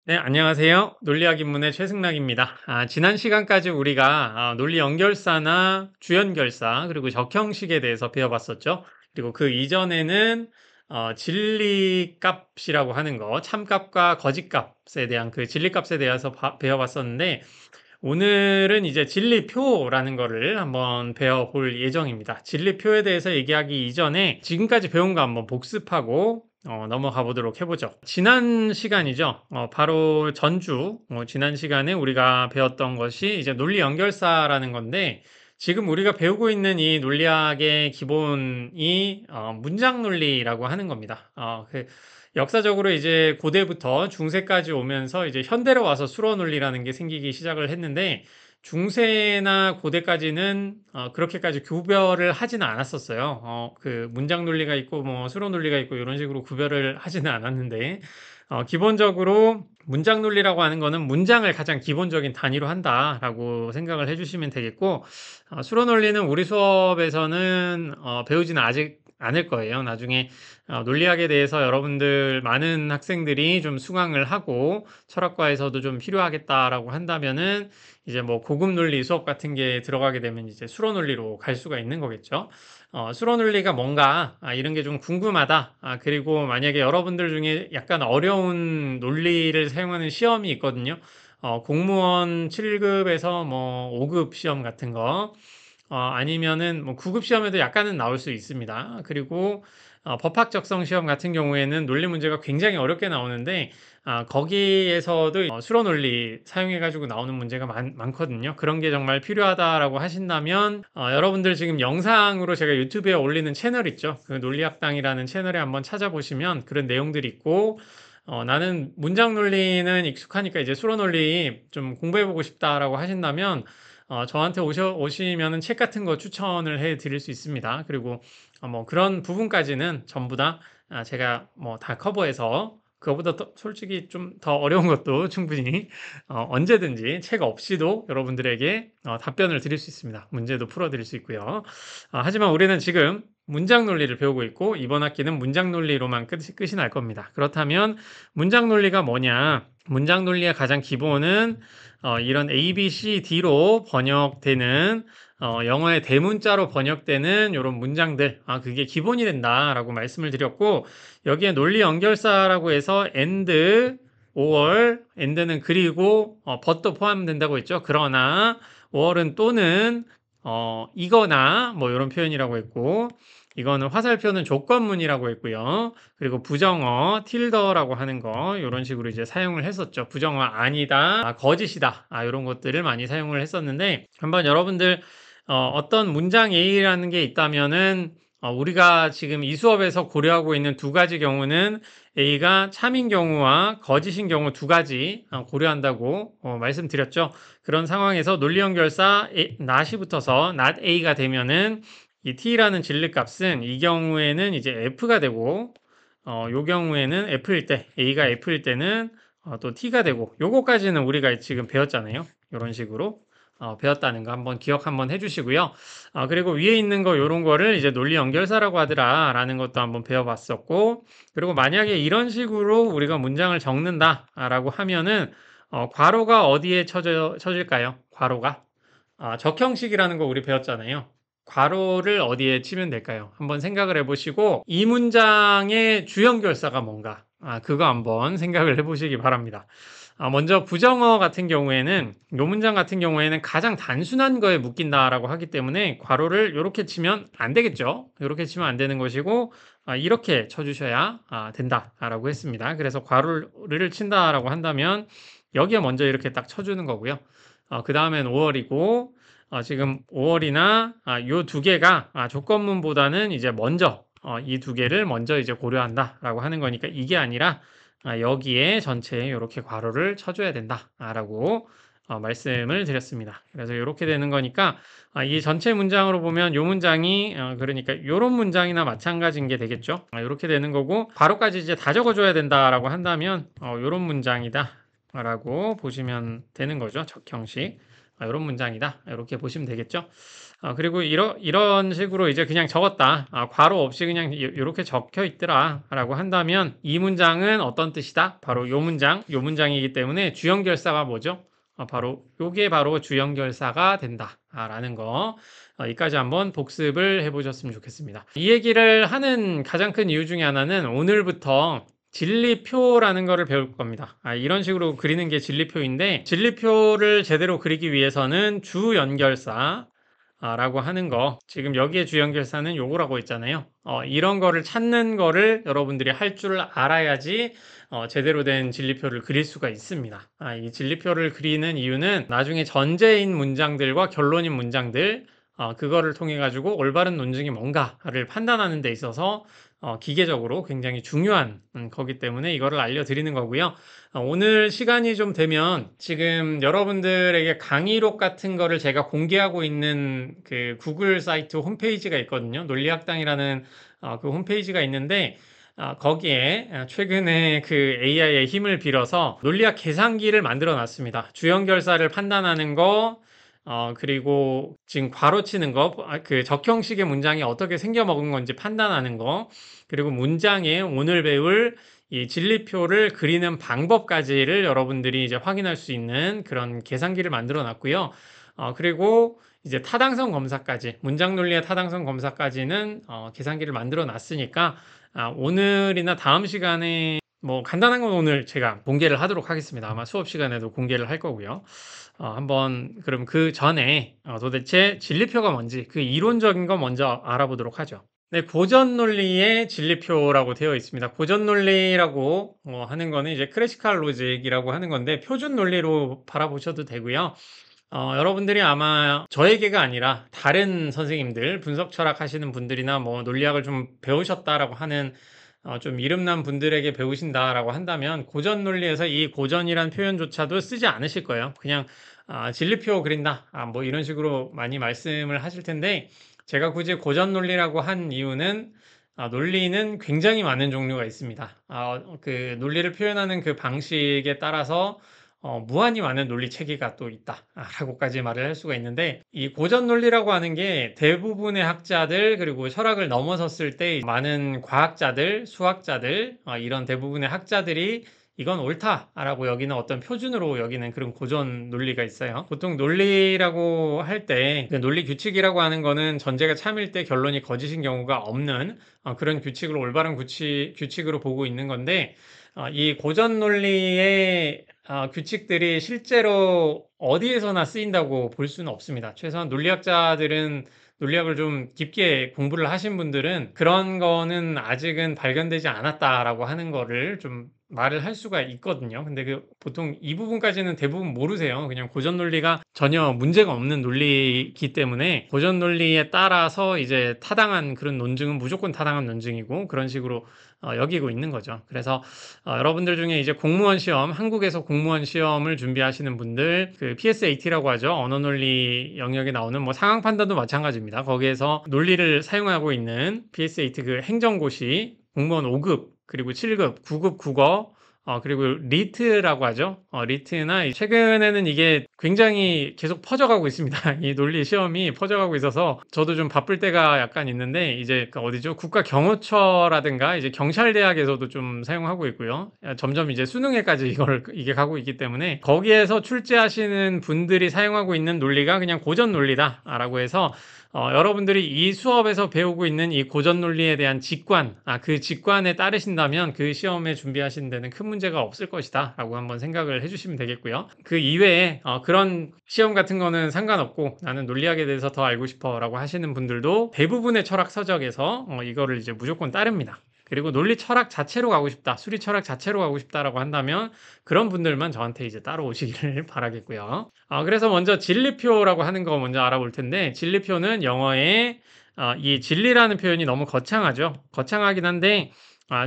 네, 안녕하세요. 논리학 입문의 최승락입니다. 지난 시간까지 우리가 논리 연결사나 주연결사 그리고 적형식에 대해서 배워봤었죠. 그리고 그 이전에는 진리값이라고 하는 거, 참값과 거짓값에 대한 그 진리값에 대해서 배워봤었는데 오늘은 이제 진리표라는 거를 한번 배워볼 예정입니다. 진리표에 대해서 얘기하기 이전에 지금까지 배운 거 한번 복습하고 넘어가 보도록 해보죠. 지난 시간이죠. 바로 전주, 지난 시간에 우리가 배웠던 것이 이제 논리 연결사라는 건데 지금 우리가 배우고 있는 이 논리학의 기본이 문장 논리라고 하는 겁니다. 역사적으로 이제 고대부터 중세까지 오면서 이제 현대로 와서 수로 논리라는 게 생기기 시작을 했는데 중세나 고대까지는 그렇게까지 구별을 하지는 않았었어요. 그 문장 논리가 있고 뭐 수로 논리가 있고 이런 식으로 구별을 하지는 않았는데 기본적으로 문장 논리라고 하는 거는 문장을 가장 기본적인 단위로 한다라고 생각을 해주시면 되겠고 수로 논리는 우리 수업에서는 배우지는 아직 않을 거예요. 나중에 논리학에 대해서 여러분들 많은 학생들이 좀 수강을 하고 철학과에서도 좀 필요하겠다라고 한다면은 이제 뭐 고급 논리 수업 같은 게 들어가게 되면 이제 수로 논리로 갈 수가 있는 거겠죠. 수로 논리가 뭔가 이런 게 좀 궁금하다. 그리고 만약에 여러분들 중에 약간 어려운 논리를 사용하는 시험이 있거든요. 공무원 7급에서 뭐 5급 시험 같은 거 아니면은 뭐 9급 시험에도 약간은 나올 수 있습니다. 그리고 법학 적성 시험 같은 경우에는 논리 문제가 굉장히 어렵게 나오는데 거기에서도 수로 논리 사용해 가지고 나오는 문제가 많거든요. 그런 게 정말 필요하다라고 하신다면 여러분들 지금 영상으로 제가 유튜브에 올리는 채널 있죠. 그 논리학당이라는 채널에 한번 찾아보시면 그런 내용들이 있고 나는 문장 논리는 익숙하니까 이제 수로 논리 좀 공부해보고 싶다라고 하신다면 저한테 오시면은 책 같은 거 추천을 해 드릴 수 있습니다. 그리고 뭐 그런 부분까지는 전부 다 제가 뭐 다 커버해서 그거보다 솔직히 좀 더 어려운 것도 충분히 언제든지 책 없이도 여러분들에게 답변을 드릴 수 있습니다. 문제도 풀어 드릴 수 있고요. 하지만 우리는 지금 문장 논리를 배우고 있고 이번 학기는 문장 논리로만 끝이 날 겁니다. 그렇다면 문장 논리가 뭐냐? 문장 논리의 가장 기본은 이런 A, B, C, D로 번역되는 영어의 대문자로 번역되는 이런 문장들, 그게 기본이 된다라고 말씀을 드렸고, 여기에 논리 연결사라고 해서 and, or, and는 그리고, but도 포함된다고 했죠. 그러나, or은 또는, 이거나, 뭐 이런 표현이라고 했고, 이거는 화살표는 조건문이라고 했고요. 그리고 부정어, 틸더라고 하는 거, 이런 식으로 이제 사용을 했었죠. 부정어 아니다, 거짓이다, 이런 것들을 많이 사용을 했었는데, 한번 여러분들, 어떤 문장 A라는 게 있다면은, 우리가 지금 이 수업에서 고려하고 있는 두 가지 경우는 A가 참인 경우와 거짓인 경우 두 가지 고려한다고 말씀드렸죠. 그런 상황에서 논리연결사 not이 붙어서 not A가 되면은 이 t라는 진리값은 이 경우에는 이제 f가 되고 요 경우에는 f일 때 a가 f일 때는 또 t가 되고 요거까지는 우리가 지금 배웠잖아요. 이런 식으로 배웠다는 거 한번 기억 한번 해주시고요. 그리고 위에 있는 거 요런 거를 이제 논리 연결사라고 하더라라는 것도 한번 배워봤었고 그리고 만약에 이런 식으로 우리가 문장을 적는다라고 하면은 괄호가 어디에 쳐질까요? 괄호가 적형식이라는 거 우리 배웠잖아요. 괄호를 어디에 치면 될까요? 한번 생각을 해보시고 이 문장의 주연결사가 뭔가 그거 한번 생각을 해보시기 바랍니다. 먼저 부정어 같은 경우에는 이 문장 같은 경우에는 가장 단순한 거에 묶인다라고 하기 때문에 괄호를 이렇게 치면 안 되겠죠. 이렇게 치면 안 되는 것이고 이렇게 쳐주셔야 된다라고 했습니다. 그래서 괄호를 친다라고 한다면 여기에 먼저 이렇게 딱 쳐주는 거고요. 그 다음엔 5월이고 지금 5월이나 요 두 개가 조건문보다는 이제 먼저 이 두 개를 먼저 이제 고려한다라고 하는 거니까 이게 아니라 여기에 전체에 이렇게 괄호를 쳐줘야 된다라고 말씀을 드렸습니다. 그래서 이렇게 되는 거니까 이 전체 문장으로 보면 이 문장이 그러니까 이런 문장이나 마찬가지인 게 되겠죠. 이렇게 되는 거고 괄호까지 이제 다 적어줘야 된다라고 한다면 이런 문장이다라고 보시면 되는 거죠. 적형식. 요런 문장이다. 이렇게 보시면 되겠죠. 그리고 이런 식으로 이제 그냥 적었다. 괄호 없이 그냥 요렇게 적혀 있더라라고 한다면 이 문장은 어떤 뜻이다? 바로 요 문장이기 때문에 주연결사가 뭐죠? 바로 요게 바로 주연결사가 된다라는 거. 여기까지 한번 복습을 해보셨으면 좋겠습니다. 이 얘기를 하는 가장 큰 이유 중에 하나는 오늘부터 진리표라는 거를 배울 겁니다. 이런 식으로 그리는 게 진리표인데, 진리표를 제대로 그리기 위해서는 주연결사 라고 하는 거, 지금 여기에 주연결사는 요거라고 있잖아요. 이런 거를 찾는 거를 여러분들이 할 줄 알아야지 제대로 된 진리표를 그릴 수가 있습니다. 이 진리표를 그리는 이유는 나중에 전제인 문장들과 결론인 문장들, 그거를 통해 가지고 올바른 논증이 뭔가를 판단하는 데 있어서 기계적으로 굉장히 중요한 거기 때문에 이거를 알려드리는 거고요. 오늘 시간이 좀 되면 지금 여러분들에게 강의록 같은 거를 제가 공개하고 있는 그 구글 사이트 홈페이지가 있거든요. 논리학당이라는 그 홈페이지가 있는데 거기에 최근에 그 AI의 힘을 빌어서 논리학 계산기를 만들어 놨습니다. 주연결사를 판단하는 거, 그리고 지금 괄호 치는 거, 그 적형식의 문장이 어떻게 생겨먹은 건지 판단하는 거, 그리고 문장에 오늘 배울 이 진리표를 그리는 방법까지를 여러분들이 이제 확인할 수 있는 그런 계산기를 만들어 놨고요. 그리고 이제 타당성 검사까지, 문장 논리의 타당성 검사까지는 계산기를 만들어 놨으니까 오늘이나 다음 시간에 뭐 간단한 건 오늘 제가 공개를 하도록 하겠습니다. 아마 수업 시간에도 공개를 할 거고요. 한번 그럼 그 전에 도대체 진리표가 뭔지 그 이론적인 거 먼저 알아보도록 하죠. 네, 고전 논리의 진리표라고 되어 있습니다. 고전 논리라고 하는 거는 이제 클래시컬 로직이라고 하는 건데 표준 논리로 바라보셔도 되고요. 여러분들이 아마 저에게가 아니라 다른 선생님들, 분석 철학 하시는 분들이나 뭐 논리학을 좀 배우셨다라고 하는 좀 이름난 분들에게 배우신다라고 한다면 고전 논리에서 이 고전이란 표현조차도 쓰지 않으실 거예요. 그냥 진리표 그린다. 뭐 이런 식으로 많이 말씀을 하실 텐데 제가 굳이 고전 논리라고 한 이유는 논리는 굉장히 많은 종류가 있습니다. 그 논리를 표현하는 그 방식에 따라서 무한히 많은 논리 체계가 또 있다라고까지 말을 할 수가 있는데 이 고전 논리라고 하는 게 대부분의 학자들 그리고 철학을 넘어섰을 때 많은 과학자들, 수학자들 이런 대부분의 학자들이 이건 옳다라고 여기는 어떤 표준으로 여기는 그런 고전 논리가 있어요. 보통 논리라고 할 때 논리 규칙이라고 하는 거는 전제가 참일 때 결론이 거짓인 경우가 없는 그런 규칙을 올바른 규칙으로 보고 있는 건데 이 고전 논리의 규칙들이 실제로 어디에서나 쓰인다고 볼 수는 없습니다. 최소한 논리학자들은 논리학을 좀 깊게 공부를 하신 분들은 그런 거는 아직은 발견되지 않았다라고 하는 거를 좀 말을 할 수가 있거든요. 근데 그 보통 이 부분까지는 대부분 모르세요. 그냥 고전 논리가 전혀 문제가 없는 논리이기 때문에 고전 논리에 따라서 이제 타당한 그런 논증은 무조건 타당한 논증이고 그런 식으로 여기고 있는 거죠. 그래서 여러분들 중에 이제 공무원 시험, 한국에서 공무원 시험을 준비하시는 분들, 그 PSAT라고 하죠. 언어 논리 영역에 나오는 뭐 상황 판단도 마찬가지입니다. 거기에서 논리를 사용하고 있는 PSAT 그 행정고시, 공무원 5급, 그리고 7급, 9급 국어, 그리고 리트라고 하죠. 리트나 최근에는 이게 굉장히 계속 퍼져가고 있습니다. 이 논리 시험이 퍼져가고 있어서 저도 좀 바쁠 때가 약간 있는데 이제 그 어디죠? 국가경호처라든가 이제 경찰대학에서도 좀 사용하고 있고요. 점점 이제 수능에까지 이게 가고 있기 때문에 거기에서 출제하시는 분들이 사용하고 있는 논리가 그냥 고전 논리다라고 해서 여러분들이 이 수업에서 배우고 있는 이 고전 논리에 대한 직관, 그 직관에 따르신다면 그 시험에 준비하시는 데는 큰 문제가 없을 것이다 라고 한번 생각을 해주시면 되겠고요. 그 이외에 그런 시험 같은 거는 상관없고 나는 논리학에 대해서 더 알고 싶어 라고 하시는 분들도 대부분의 철학 서적에서 이거를 이제 무조건 따릅니다. 그리고 논리 철학 자체로 가고 싶다, 수리 철학 자체로 가고 싶다라고 한다면 그런 분들만 저한테 이제 따로 오시기를 바라겠고요. 그래서 먼저 진리표라고 하는 거 먼저 알아볼 텐데 진리표는 영어에 이 진리라는 표현이 너무 거창하죠. 거창하긴 한데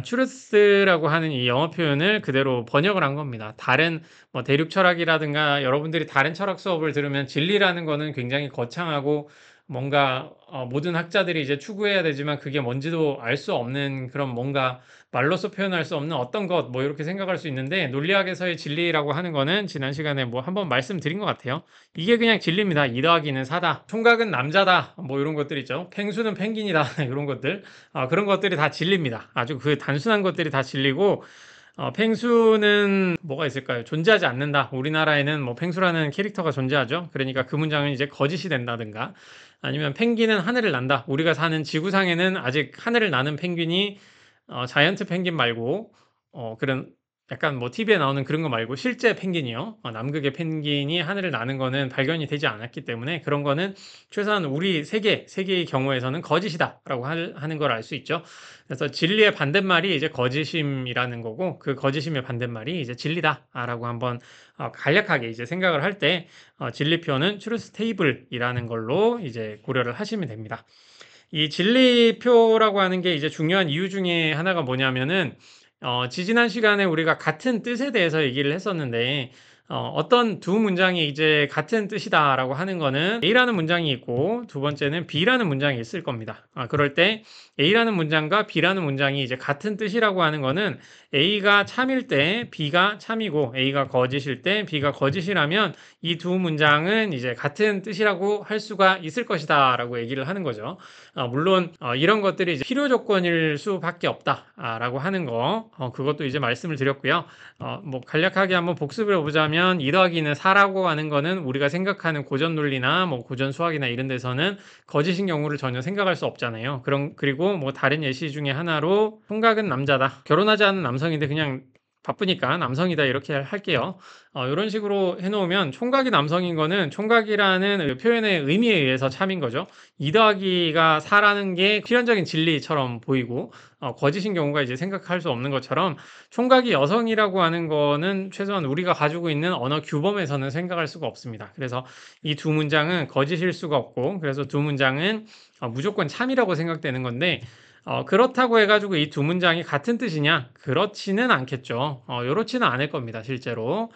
truth라고 하는 이 영어 표현을 그대로 번역을 한 겁니다. 다른 뭐 대륙 철학이라든가 여러분들이 다른 철학 수업을 들으면 진리라는 거는 굉장히 거창하고 뭔가 모든 학자들이 이제 추구해야 되지만 그게 뭔지도 알 수 없는 그런 뭔가 말로써 표현할 수 없는 어떤 것 뭐 이렇게 생각할 수 있는데 논리학에서의 진리라고 하는 거는 지난 시간에 뭐 한번 말씀드린 것 같아요. 이게 그냥 진리입니다. 2 더하기는 4다. 총각은 남자다. 뭐 이런 것들 있죠. 펭수는 펭귄이다. 이런 것들. 그런 것들이 다 진리입니다. 아주 그 단순한 것들이 다 진리고 펭수는 뭐가 있을까요? 존재하지 않는다. 우리나라에는 뭐 펭수라는 캐릭터가 존재하죠. 그러니까 그 문장은 이제 거짓이 된다든가 아니면 펭귄은 하늘을 난다. 우리가 사는 지구상에는 아직 하늘을 나는 펭귄이 자이언트 펭귄 말고 그런 약간 뭐 TV에 나오는 그런 거 말고 실제 펭귄이요. 남극의 펭귄이 하늘을 나는 거는 발견이 되지 않았기 때문에 그런 거는 최소한 우리 세계의 경우에서는 거짓이다라고 하는 걸 알 수 있죠. 그래서 진리의 반대말이 이제 거짓임이라는 거고 그 거짓임의 반대말이 이제 진리다라고 한번 간략하게 이제 생각을 할 때 진리표는 truth table이라는 걸로 이제 고려를 하시면 됩니다. 이 진리표라고 하는 게 이제 중요한 이유 중에 하나가 뭐냐면은 지지난 시간에 우리가 같은 뜻에 대해서 얘기를 했었는데 어떤 두 문장이 이제 같은 뜻이다라고 하는 거는 A라는 문장이 있고 두 번째는 B라는 문장이 있을 겁니다. 그럴 때 A라는 문장과 B라는 문장이 이제 같은 뜻이라고 하는 거는 A가 참일 때 B가 참이고 A가 거짓일 때 B가 거짓이라면 이 두 문장은 이제 같은 뜻이라고 할 수가 있을 것이다라고 얘기를 하는 거죠. 물론 이런 것들이 이제 필요 조건일 수밖에 없다라고 하는 거 그것도 이제 말씀을 드렸고요. 뭐 간략하게 한번 복습을 해보자면 2 더하기는 4라고 하는 거는 우리가 생각하는 고전 논리나 뭐 고전 수학이나 이런 데서는 거짓인 경우를 전혀 생각할 수 없잖아요. 그리고 뭐 다른 예시 중에 하나로 총각은 남자다. 결혼하지 않은 남성인데 그냥 바쁘니까 남성이다 이렇게 할게요. 이런 식으로 해놓으면 총각이 남성인 거는 총각이라는 표현의 의미에 의해서 참인 거죠. 2 더하기가 4라는 게 필연적인 진리처럼 보이고 거짓인 경우가 이제 생각할 수 없는 것처럼 총각이 여성이라고 하는 거는 최소한 우리가 가지고 있는 언어 규범에서는 생각할 수가 없습니다. 그래서 이 두 문장은 거짓일 수가 없고 그래서 두 문장은 무조건 참이라고 생각되는 건데 그렇다고 해가지고 이 두 문장이 같은 뜻이냐? 그렇지는 않겠죠. 이렇지는 않을 겁니다, 실제로.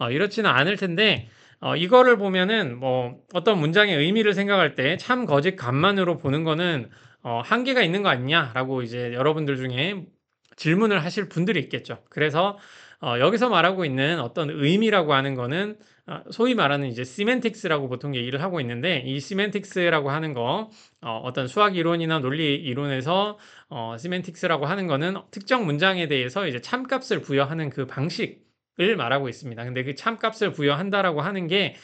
이렇지는 않을 텐데, 이거를 보면은 뭐 어떤 문장의 의미를 생각할 때 참, 거짓, 간만으로 보는 거는 한계가 있는 거 아니냐라고 이제 여러분들 중에 질문을 하실 분들이 있겠죠. 그래서 여기서 말하고 있는 어떤 의미라고 하는 거는 소위 말하는 이제 시멘틱스라고 보통 얘기를 하고 있는데 이 시멘틱스라고 하는 거 어떤 수학 이론이나 논리 이론에서 시멘틱스라고 하는 거는 특정 문장에 대해서 이제 참값을 부여하는 그 방식을 말하고 있습니다. 근데 그 참값을 부여한다라고 하는 게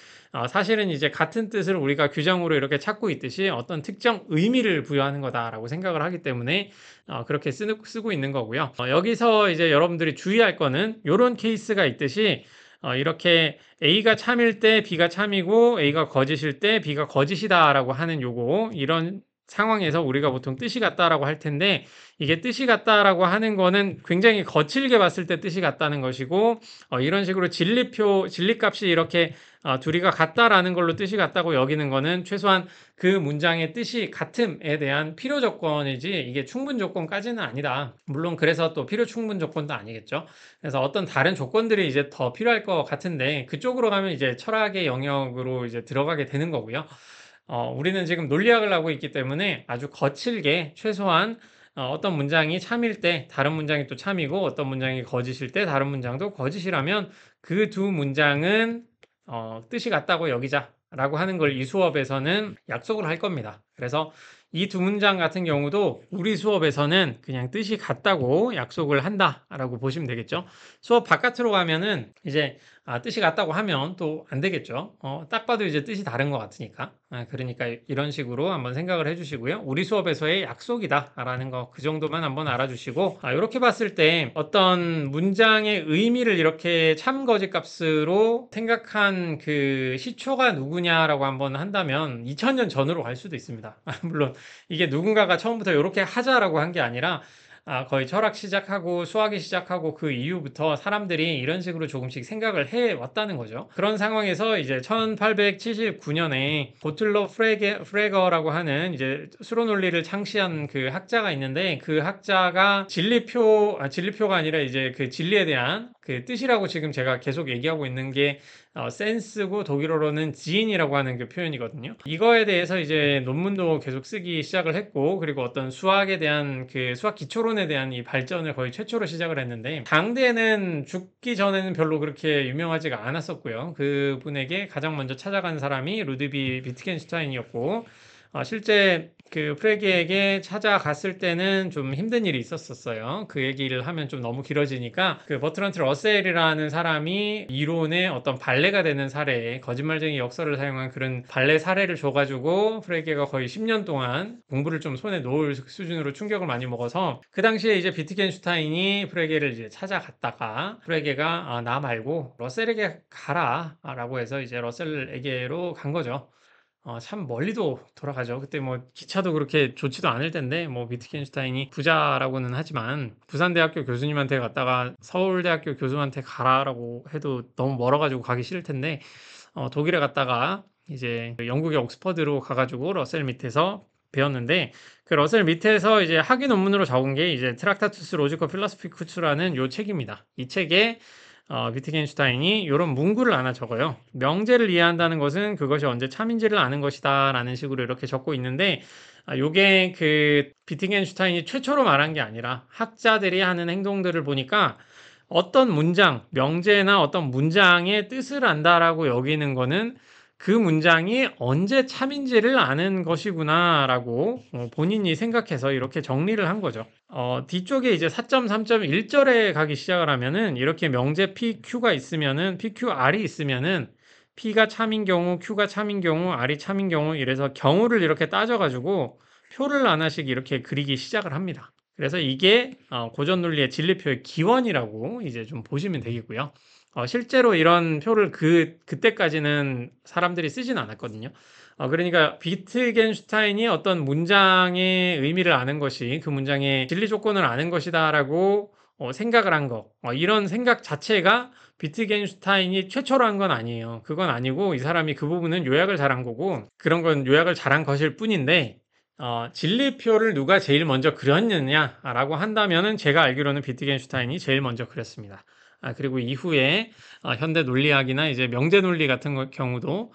사실은 이제 같은 뜻을 우리가 규정으로 이렇게 찾고 있듯이 어떤 특정 의미를 부여하는 거다라고 생각을 하기 때문에 그렇게 쓰고 있는 거고요. 여기서 이제 여러분들이 주의할 거는 이런 케이스가 있듯이 이렇게 A가 참일 때 B가 참이고 A가 거짓일 때 B가 거짓이다라고 하는 요거 이런 상황에서 우리가 보통 뜻이 같다라고 할 텐데 이게 뜻이 같다라고 하는 거는 굉장히 거칠게 봤을 때 뜻이 같다는 것이고 이런 식으로 진리값이 이렇게 둘이가 같다라는 걸로 뜻이 같다고 여기는 거는 최소한 그 문장의 뜻이 같음에 대한 필요 조건이지 이게 충분 조건까지는 아니다. 물론 그래서 또 필요 충분 조건도 아니겠죠. 그래서 어떤 다른 조건들이 이제 더 필요할 것 같은데 그쪽으로 가면 이제 철학의 영역으로 이제 들어가게 되는 거고요. 우리는 지금 논리학을 하고 있기 때문에 아주 거칠게 최소한 어떤 문장이 참일 때 다른 문장이 또 참이고 어떤 문장이 거짓일 때 다른 문장도 거짓이라면 그 두 문장은 뜻이 같다고 여기자라고 하는 걸 이 수업에서는 약속을 할 겁니다. 그래서 이 두 문장 같은 경우도 우리 수업에서는 그냥 뜻이 같다고 약속을 한다라고 보시면 되겠죠. 수업 바깥으로 가면은 이제 뜻이 같다고 하면 또 안 되겠죠. 딱 봐도 이제 뜻이 다른 것 같으니까. 그러니까 이런 식으로 한번 생각을 해주시고요. 우리 수업에서의 약속이다라는 거 그 정도만 한번 알아주시고 이렇게 봤을 때 어떤 문장의 의미를 이렇게 참 거짓 값으로 생각한 그 시초가 누구냐라고 한번 한다면 2000년 전으로 갈 수도 있습니다. 물론 이게 누군가가 처음부터 이렇게 하자라고 한 게 아니라 거의 철학 시작하고 수학이 시작하고 그 이후부터 사람들이 이런 식으로 조금씩 생각을 해 왔다는 거죠. 그런 상황에서 이제 1879년에 고틀러 프레거라고 하는 이제 수로 논리를 창시한 그 학자가 있는데 그 학자가 진리표가 아니라 이제 그 진리에 대한 그 뜻이라고 지금 제가 계속 얘기하고 있는 게 센스고 독일어로는 지인이라고 하는 그 표현이거든요. 이거에 대해서 이제 논문도 계속 쓰기 시작을 했고, 그리고 어떤 수학에 대한 그 수학 기초론에 대한 이 발전을 거의 최초로 시작을 했는데, 당대에는 죽기 전에는 별로 그렇게 유명하지가 않았었고요. 그분에게 가장 먼저 찾아간 사람이 루드비 비트겐슈타인이었고, 실제 그 프레게에게 찾아갔을 때는 좀 힘든 일이 있었었어요. 그 얘기를 하면 좀 너무 길어지니까, 그 버트런트 러셀이라는 사람이 이론의 어떤 발레가 되는 사례, 거짓말쟁이 역설을 사용한 그런 발레 사례를 줘가지고 프레게가 거의 10년 동안 공부를 좀 손에 놓을 수준으로 충격을 많이 먹어서, 그 당시에 이제 비트겐슈타인이 프레게를 이제 찾아갔다가 프레게가 나 말고 러셀에게 가라 라고 해서 이제 러셀에게로 간 거죠. 참 멀리도 돌아가죠. 그때 뭐 기차도 그렇게 좋지도 않을 텐데, 뭐 비트겐슈타인이 부자라고는 하지만 부산대학교 교수님한테 갔다가 서울대학교 교수한테 가라라고 해도 너무 멀어가지고 가기 싫을 텐데, 독일에 갔다가 이제 영국의 옥스퍼드로 가가지고 러셀 밑에서 배웠는데, 그 러셀 밑에서 이제 학위 논문으로 적은 게 이제 트락타투스 로지커 필로소피쿠스라는 요 책입니다. 이 책에 비트겐슈타인이 이런 문구를 하나 적어요. 명제를 이해한다는 것은 그것이 언제 참인지를 아는 것이다 라는 식으로 이렇게 적고 있는데, 요게 그 비트겐슈타인이 최초로 말한 게 아니라 학자들이 하는 행동들을 보니까 어떤 문장, 명제나 어떤 문장의 뜻을 안다라고 여기는 거는 그 문장이 언제 참인지를 아는 것이구나라고 본인이 생각해서 이렇게 정리를 한 거죠. 뒤쪽에 이제 4.3.1절에 가기 시작을 하면은 이렇게 명제 PQ가 있으면은 PQR이 있으면은 P가 참인 경우, Q가 참인 경우, R이 참인 경우 이래서 경우를 이렇게 따져가지고 표를 하나씩 이렇게 그리기 시작을 합니다. 그래서 이게 고전 논리의 진리표의 기원이라고 이제 좀 보시면 되겠고요. 실제로 이런 표를 그때까지는 사람들이 쓰진 않았거든요. 그러니까 비트겐슈타인이 어떤 문장의 의미를 아는 것이 그 문장의 진리 조건을 아는 것이다라고 생각을 한 거. 이런 생각 자체가 비트겐슈타인이 최초로 한 건 아니에요. 그건 아니고 이 사람이 그 부분은 요약을 잘한 거고, 그런 건 요약을 잘한 것일 뿐인데, 진리표를 누가 제일 먼저 그렸느냐라고 한다면은 제가 알기로는 비트겐슈타인이 제일 먼저 그렸습니다. 그리고 이후에 현대 논리학이나 이제 명제 논리 같은 경우도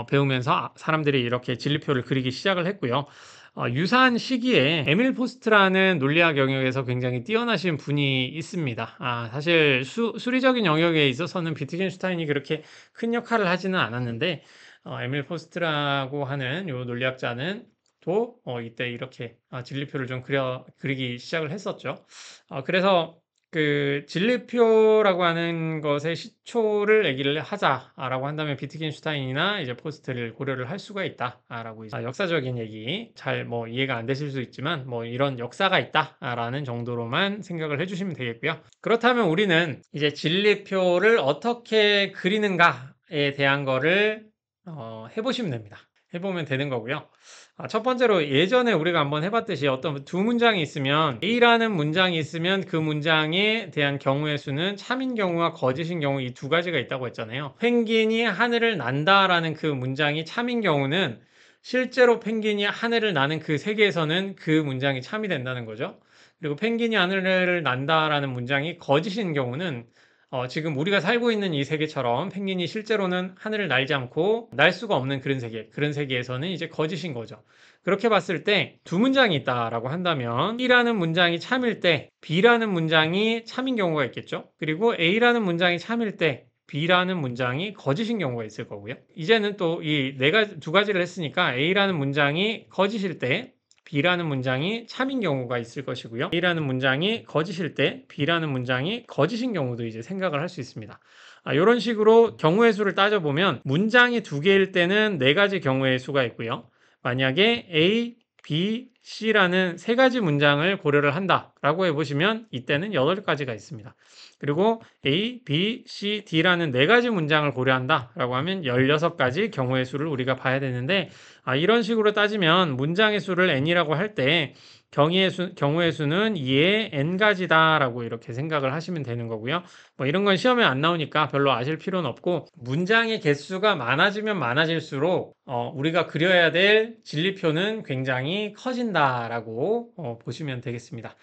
배우면서 사람들이 이렇게 진리표를 그리기 시작을 했고요. 유사한 시기에 에밀 포스트라는 논리학 영역에서 굉장히 뛰어나신 분이 있습니다. 사실 수리적인 영역에 있어서는 비트겐슈타인이 그렇게 큰 역할을 하지는 않았는데, 에밀 포스트라고 하는 요 논리학자는 또 이때 이렇게 진리표를 좀 그리기 시작을 했었죠. 그래서 그 진리표라고 하는 것의 시초를 얘기를 하자라고 한다면 비트겐슈타인이나 이제 포스트를 고려를 할 수가 있다라고 이제 역사적인 얘기 잘 뭐 이해가 안 되실 수 있지만 뭐 이런 역사가 있다라는 정도로만 생각을 해주시면 되겠고요. 그렇다면 우리는 이제 진리표를 어떻게 그리는가에 대한 거를 해보시면 됩니다. 해보면 되는 거고요. 첫 번째로 예전에 우리가 한번 해봤듯이 어떤 두 문장이 있으면 A라는 문장이 있으면 그 문장에 대한 경우의 수는 참인 경우와 거짓인 경우 이 두 가지가 있다고 했잖아요. 펭귄이 하늘을 난다라는 그 문장이 참인 경우는 실제로 펭귄이 하늘을 나는 그 세계에서는 그 문장이 참이 된다는 거죠. 그리고 펭귄이 하늘을 난다라는 문장이 거짓인 경우는 지금 우리가 살고 있는 이 세계처럼 펭귄이 실제로는 하늘을 날지 않고 날 수가 없는 그런 세계에서는 이제 거짓인 거죠. 그렇게 봤을 때 두 문장이 있다라고 한다면 B라는 문장이 참일 때 B라는 문장이 참인 경우가 있겠죠. 그리고 A라는 문장이 참일 때 B라는 문장이 거짓인 경우가 있을 거고요. 이제는 또 이 두 가지를 했으니까 A라는 문장이 거짓일 때 B라는 문장이 참인 경우가 있을 것이고요. A라는 문장이 거짓일 때 B라는 문장이 거짓인 경우도 이제 생각을 할 수 있습니다. 이런 식으로 경우의 수를 따져보면 문장이 두 개일 때는 네 가지 경우의 수가 있고요. 만약에 A, B, C라는 세 가지 문장을 고려를 한다라고 해보시면 이때는 8가지가 있습니다. 그리고 A, B, C, D라는 네 가지 문장을 고려한다라고 하면 16가지 경우의 수를 우리가 봐야 되는데, 이런 식으로 따지면 문장의 수를 n이라고 할 때 경우의 수는 2의 n가지다라고 이렇게 생각을 하시면 되는 거고요. 뭐 이런 건 시험에 안 나오니까 별로 아실 필요는 없고, 문장의 개수가 많아지면 많아질수록 우리가 그려야 될 진리표는 굉장히 커진다. 빠진다라고 보시면 되겠습니다.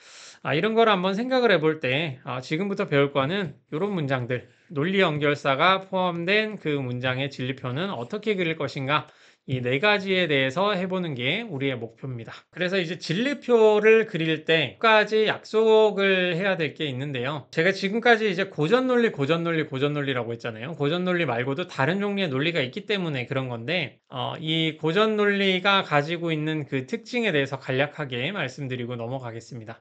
이런 걸 한번 생각을 해볼 때 지금부터 배울 거는 이런 문장들, 논리 연결사가 포함된 그 문장의 진리표는 어떻게 그릴 것인가, 이 네 가지에 대해서 해보는 게 우리의 목표입니다. 그래서 이제 진리표를 그릴 때 몇 가지 약속을 해야 될 게 있는데요. 제가 지금까지 이제 고전논리라고 했잖아요. 고전논리 말고도 다른 종류의 논리가 있기 때문에 그런 건데, 이 고전논리가 가지고 있는 그 특징에 대해서 간략하게 말씀드리고 넘어가겠습니다.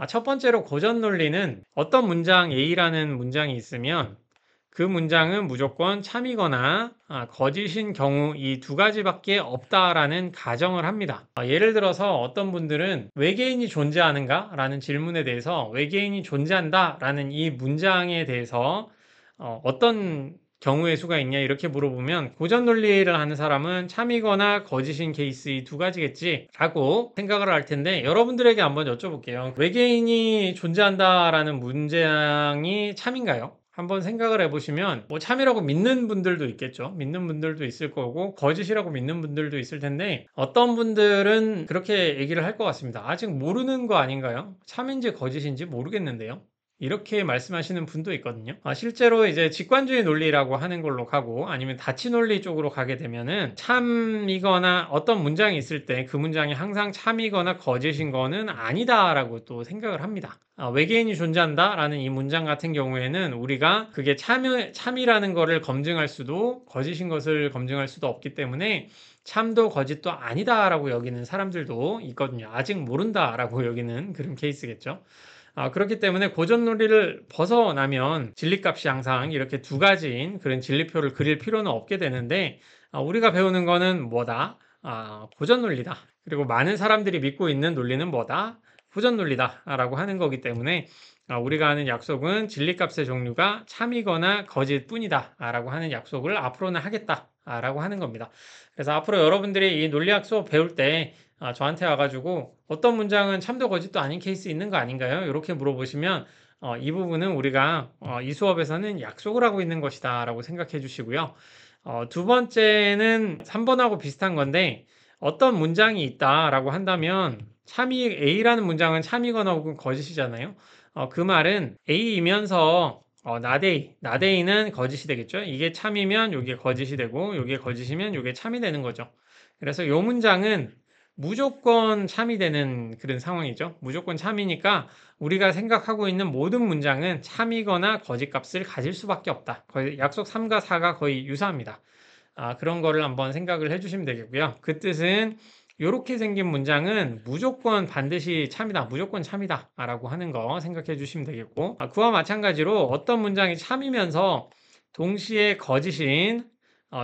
첫 번째로 고전논리는 어떤 문장 A라는 문장이 있으면 그 문장은 무조건 참이거나 거짓인 경우 이 두 가지밖에 없다라는 가정을 합니다. 예를 들어서 어떤 분들은 외계인이 존재하는가? 라는 질문에 대해서 외계인이 존재한다 라는 이 문장에 대해서 어떤 경우의 수가 있냐 이렇게 물어보면 고전 논리를 하는 사람은 참이거나 거짓인 케이스 이 두 가지겠지 라고 생각을 할 텐데, 여러분들에게 한번 여쭤볼게요. 외계인이 존재한다라는 문장이 참인가요? 한번 생각을 해보시면 뭐 참이라고 믿는 분들도 있겠죠. 믿는 분들도 있을 거고 거짓이라고 믿는 분들도 있을 텐데, 어떤 분들은 그렇게 얘기를 할 것 같습니다. 아직 모르는 거 아닌가요? 참인지 거짓인지 모르겠는데요. 이렇게 말씀하시는 분도 있거든요. 실제로 이제 직관주의 논리라고 하는 걸로 가고 아니면 다치 논리 쪽으로 가게 되면은 참이거나 어떤 문장이 있을 때 그 문장이 항상 참이거나 거짓인 거는 아니다라고 또 생각을 합니다. 외계인이 존재한다라는 이 문장 같은 경우에는 우리가 그게 참이라는 거를 검증할 수도 거짓인 것을 검증할 수도 없기 때문에 참도 거짓도 아니다라고 여기는 사람들도 있거든요. 아직 모른다라고 여기는 그런 케이스겠죠. 그렇기 때문에 고전 논리를 벗어나면 진리값이 항상 이렇게 두 가지인 그런 진리표를 그릴 필요는 없게 되는데, 우리가 배우는 거는 뭐다? 고전 논리다. 그리고 많은 사람들이 믿고 있는 논리는 뭐다? 고전 논리다 라고 하는 거기 때문에 우리가 하는 약속은 진리값의 종류가 참이거나 거짓뿐이다 라고 하는 약속을 앞으로는 하겠다 라고 하는 겁니다. 그래서 앞으로 여러분들이 이 논리 약속 배울 때 저한테 와가지고 어떤 문장은 참도 거짓도 아닌 케이스 있는 거 아닌가요? 이렇게 물어보시면 이 부분은 우리가 이 수업에서는 약속을 하고 있는 것이다 라고 생각해 주시고요. 두 번째는 3번하고 비슷한 건데, 어떤 문장이 있다라고 한다면 참이 A라는 문장은 참이거나 혹은 거짓이잖아요. 그 말은 A이면서 나데이는 거짓이 되겠죠. 이게 참이면 이게 거짓이 되고 이게 거짓이면 이게 참이 되는 거죠. 그래서 이 문장은 무조건 참이 되는 그런 상황이죠. 무조건 참이니까 우리가 생각하고 있는 모든 문장은 참이거나 거짓값을 가질 수밖에 없다. 거의 약속 3과 4가 거의 유사합니다. 그런 거를 한번 생각을 해주시면 되겠고요. 그 뜻은 이렇게 생긴 문장은 무조건 반드시 참이다, 무조건 참이다 라고 하는 거 생각해 주시면 되겠고, 그와 마찬가지로 어떤 문장이 참이면서 동시에 거짓인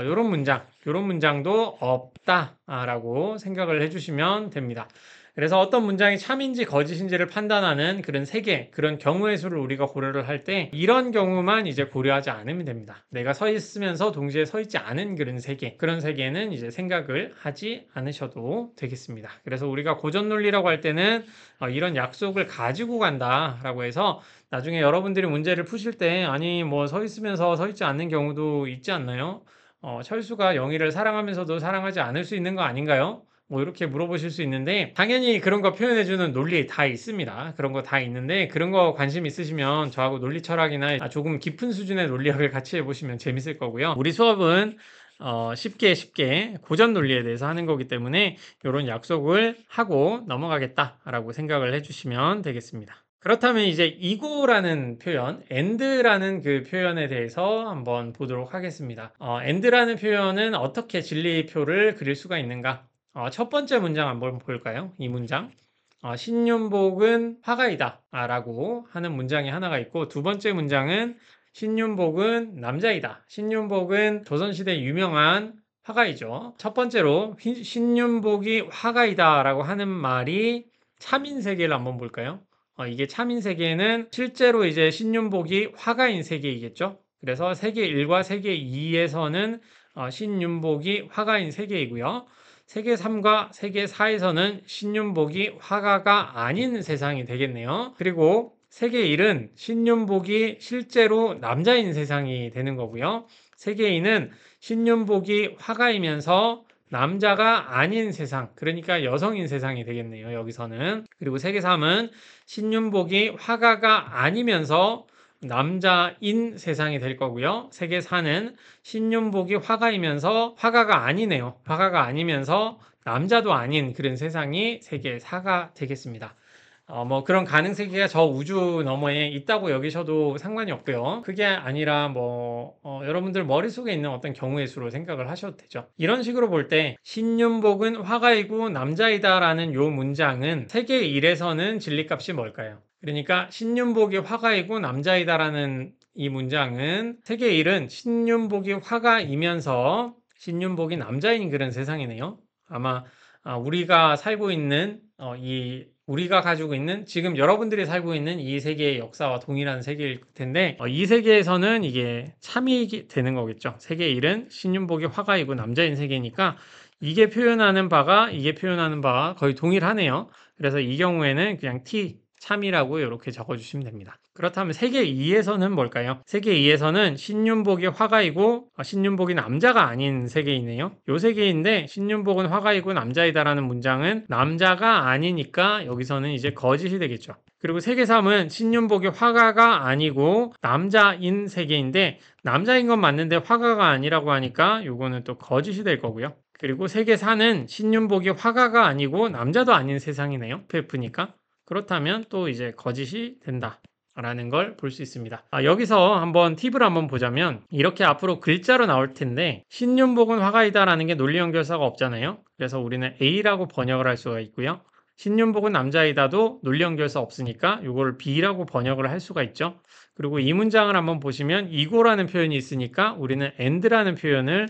이런 문장도 없다라고 생각을 해주시면 됩니다. 그래서 어떤 문장이 참인지 거짓인지를 판단하는 그런 세계, 그런 경우의 수를 우리가 고려를 할 때 이런 경우만 이제 고려하지 않으면 됩니다. 내가 서 있으면서 동시에 서 있지 않은 그런 세계, 그런 세계는 이제 생각을 하지 않으셔도 되겠습니다. 그래서 우리가 고전 논리라고 할 때는 이런 약속을 가지고 간다라고 해서 나중에 여러분들이 문제를 푸실 때 아니 뭐 서 있으면서 서 있지 않는 경우도 있지 않나요? 철수가 영희를 사랑하면서도 사랑하지 않을 수 있는 거 아닌가요? 뭐 이렇게 물어보실 수 있는데, 당연히 그런 거 표현해주는 논리 다 있습니다. 그런 거 다 있는데 그런 거 관심 있으시면 저하고 논리 철학이나 조금 깊은 수준의 논리학을 같이 해보시면 재밌을 거고요. 우리 수업은 쉽게 고전 논리에 대해서 하는 거기 때문에 이런 약속을 하고 넘어가겠다라고 생각을 해주시면 되겠습니다. 그렇다면 이제 이고라는 표현, and라는 그 표현에 대해서 한번 보도록 하겠습니다. and라는 표현은 어떻게 진리표를 그릴 수가 있는가? 첫 번째 문장 한번 볼까요? 이 문장. 신윤복은 화가이다 라고 하는 문장이 하나가 있고, 두 번째 문장은 신윤복은 남자이다. 신윤복은 조선시대 유명한 화가이죠. 첫 번째로 신윤복이 화가이다 라고 하는 말이 참인 세계를 한번 볼까요? 이게 참인 세계는 실제로 이제 신윤복이 화가인 세계이겠죠. 그래서 세계 1과 세계 2에서는 신윤복이 화가인 세계이고요. 세계 3과 세계 4에서는 신윤복이 화가가 아닌 세상이 되겠네요. 그리고 세계 1은 신윤복이 실제로 남자인 세상이 되는 거고요. 세계 2는 신윤복이 화가이면서 남자가 아닌 세상, 그러니까 여성인 세상이 되겠네요, 여기서는. 그리고 세계 3은 신윤복이 화가가 아니면서 남자인 세상이 될 거고요. 세계 4는 신윤복이 화가이면서 화가가 아니네요. 화가가 아니면서 남자도 아닌 그런 세상이 세계 4가 되겠습니다. 뭐 그런 가능세계가 저 우주 너머에 있다고 여기셔도 상관이 없고요. 그게 아니라 뭐 여러분들 머릿속에 있는 어떤 경우의 수로 생각을 하셔도 되죠. 이런 식으로 볼 때 신윤복은 화가이고 남자이다라는 요 문장은 세계 1에서는 진리값이 뭘까요? 그러니까 신윤복이 화가이고 남자이다라는 이 문장은 세계 1은 신윤복이 화가이면서 신윤복이 남자인 그런 세상이네요. 아마 우리가 살고 있는 우리가 가지고 있는 지금 여러분들이 살고 있는 이 세계의 역사와 동일한 세계일 텐데 이 세계에서는 이게 참이 되는 거겠죠. 세계 1은 신윤복이 화가이고 남자인 세계니까 이게 표현하는 바가 거의 동일하네요. 그래서 이 경우에는 그냥 T 참이라고 이렇게 적어주시면 됩니다. 그렇다면 세계 2에서는 뭘까요? 세계 2에서는 신윤복이 화가이고 신윤복이 남자가 아닌 세계이네요. 요 세계인데 신윤복은 화가이고 남자이다라는 문장은 남자가 아니니까 여기서는 이제 거짓이 되겠죠. 그리고 세계 3은 신윤복이 화가가 아니고 남자인 세계인데 남자인 건 맞는데 화가가 아니라고 하니까 요거는 또 거짓이 될 거고요. 그리고 세계 4는 신윤복이 화가가 아니고 남자도 아닌 세상이네요. FF니까. 그렇다면 또 이제 거짓이 된다. 라는 걸 볼 수 있습니다. 여기서 한번 팁을 한번 보자면 이렇게 앞으로 글자로 나올 텐데 신윤복은 화가이다 라는 게 논리 연결사가 없잖아요. 그래서 우리는 A라고 번역을 할 수가 있고요. 신윤복은 남자이다도 논리 연결사 없으니까 이걸 B라고 번역을 할 수가 있죠. 그리고 이 문장을 한번 보시면 이고라는 표현이 있으니까 우리는 and라는 표현을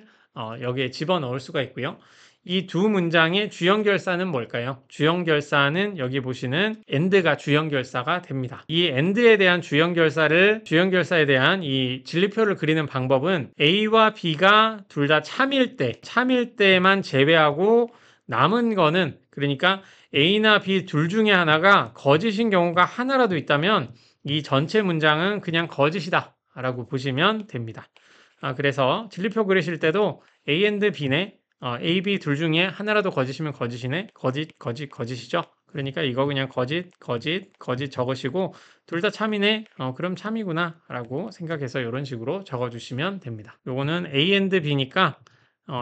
여기에 집어넣을 수가 있고요. 이 두 문장의 주연결사는 뭘까요? 주연결사는 여기 보시는 and가 주연결사가 됩니다. 이 and에 대한 주연결사에 대한 이 진리표를 그리는 방법은 A와 B가 둘 다 참일 때만 제외하고 남은 거는 그러니까 A나 B 둘 중에 하나가 거짓인 경우가 하나라도 있다면 이 전체 문장은 그냥 거짓이다 라고 보시면 됩니다. 그래서 진리표 그리실 때도 A and B네 A, B 둘 중에 하나라도 거짓이면 거짓이네. 거짓이죠. 그러니까 이거 그냥 거짓 적으시고 둘 다 참이네. 그럼 참이구나 라고 생각해서 이런 식으로 적어주시면 됩니다. 요거는 A and B니까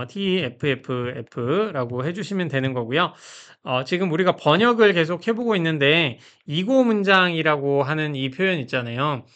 TFFF라고 해주시면 되는 거고요. 지금 우리가 번역을 계속 해보고 있는데 이고 문장이라고 하는 이 표현 있잖아요.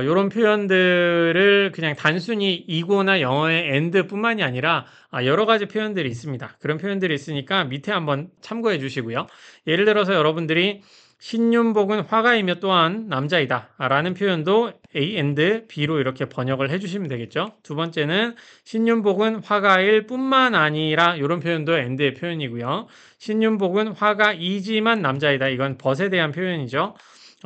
이런 표현들을 그냥 단순히 이고나 영어의 and 뿐만이 아니라 여러 가지 표현들이 있습니다. 그런 표현들이 있으니까 밑에 한번 참고해 주시고요. 예를 들어서 여러분들이 신윤복은 화가이며 또한 남자이다 라는 표현도 A and B로 이렇게 번역을 해주시면 되겠죠. 두 번째는 신윤복은 화가일 뿐만 아니라 이런 표현도 and의 표현이고요. 신윤복은 화가이지만 남자이다. 이건 벗에 대한 표현이죠.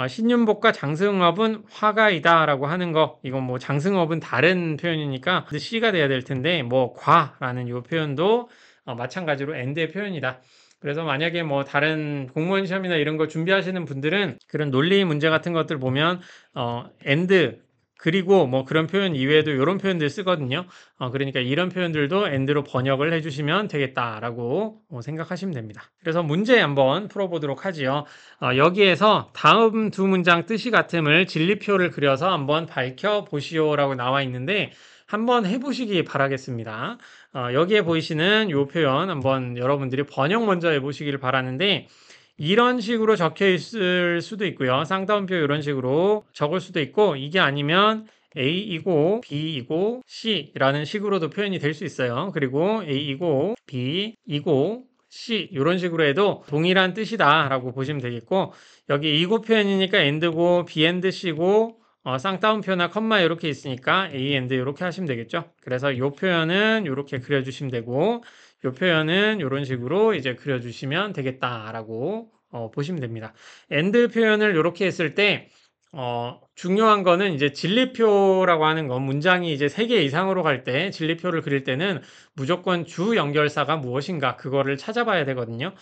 신윤복과 장승업은 화가이다 라고 하는 거 이건 뭐 장승업은 다른 표현이니까 C가 돼야 될 텐데 뭐 과라는 이 표현도 마찬가지로 and의 표현이다. 그래서 만약에 뭐 다른 공무원 시험이나 이런 걸 준비하시는 분들은 그런 논리 문제 같은 것들 보면 and 그리고 뭐 그런 표현 이외에도 이런 표현들 쓰거든요. 그러니까 이런 표현들도 and로 번역을 해주시면 되겠다라고 생각하시면 됩니다. 그래서 문제 한번 풀어보도록 하지요. 여기에서 다음 두 문장 뜻이 같음을 진리표를 그려서 한번 밝혀보시오라고 나와 있는데 한번 해보시기 바라겠습니다. 여기에 보이시는 이 표현 한번 여러분들이 번역 먼저 해보시길 바라는데 이런 식으로 적혀 있을 수도 있고요. 쌍따옴표 이런 식으로 적을 수도 있고 이게 아니면 A이고 B이고 C라는 식으로도 표현이 될 수 있어요. 그리고 A이고 B이고 C 이런 식으로 해도 동일한 뜻이다 라고 보시면 되겠고 여기 이고 표현이니까 and고 B and C고 쌍따옴표나 컴마 이렇게 있으니까 A and 이렇게 하시면 되겠죠. 그래서 이 표현은 이렇게 그려주시면 되고 이 표현은 이런 식으로 이제 그려주시면 되겠다라고 보시면 됩니다. and 표현을 이렇게 했을 때 중요한 거는 이제 진리표라고 하는 건 문장이 이제 3개 이상으로 갈 때 진리표를 그릴 때는 무조건 주 연결사가 무엇인가 그거를 찾아봐야 되거든요.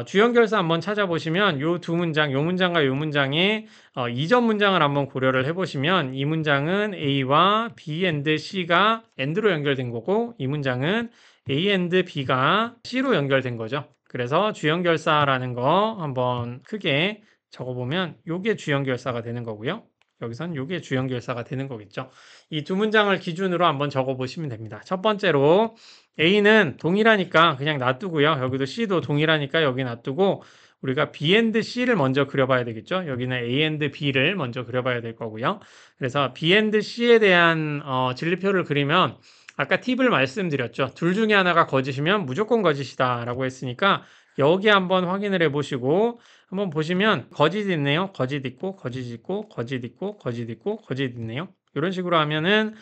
주연결사 한번 찾아보시면 요 두 문장, 요 문장과 요 문장의 이전 문장을 한번 고려를 해보시면 이 문장은 A와 B and C가 AND로 연결된 거고 이 문장은 A and B가 C로 연결된 거죠. 그래서 주연결사라는 거 한번 크게 적어보면 요게 주연결사가 되는 거고요. 여기선 요게 주연결사가 되는 거겠죠. 이 두 문장을 기준으로 한번 적어보시면 됩니다. 첫 번째로 A는 동일하니까 그냥 놔두고요. 여기도 C도 동일하니까 여기 놔두고 우리가 B and C를 먼저 그려봐야 되겠죠. 여기는 A and B를 먼저 그려봐야 될 거고요. 그래서 B and C에 대한 진리표를 그리면 아까 팁을 말씀드렸죠. 둘 중에 하나가 거짓이면 무조건 거짓이다 라고 했으니까 여기 한번 확인을 해보시고 한번 보시면 거짓 있네요. 거짓 있고 거짓 있고 거짓 있고 거짓 있고 거짓 있네요. 이런 식으로 하면은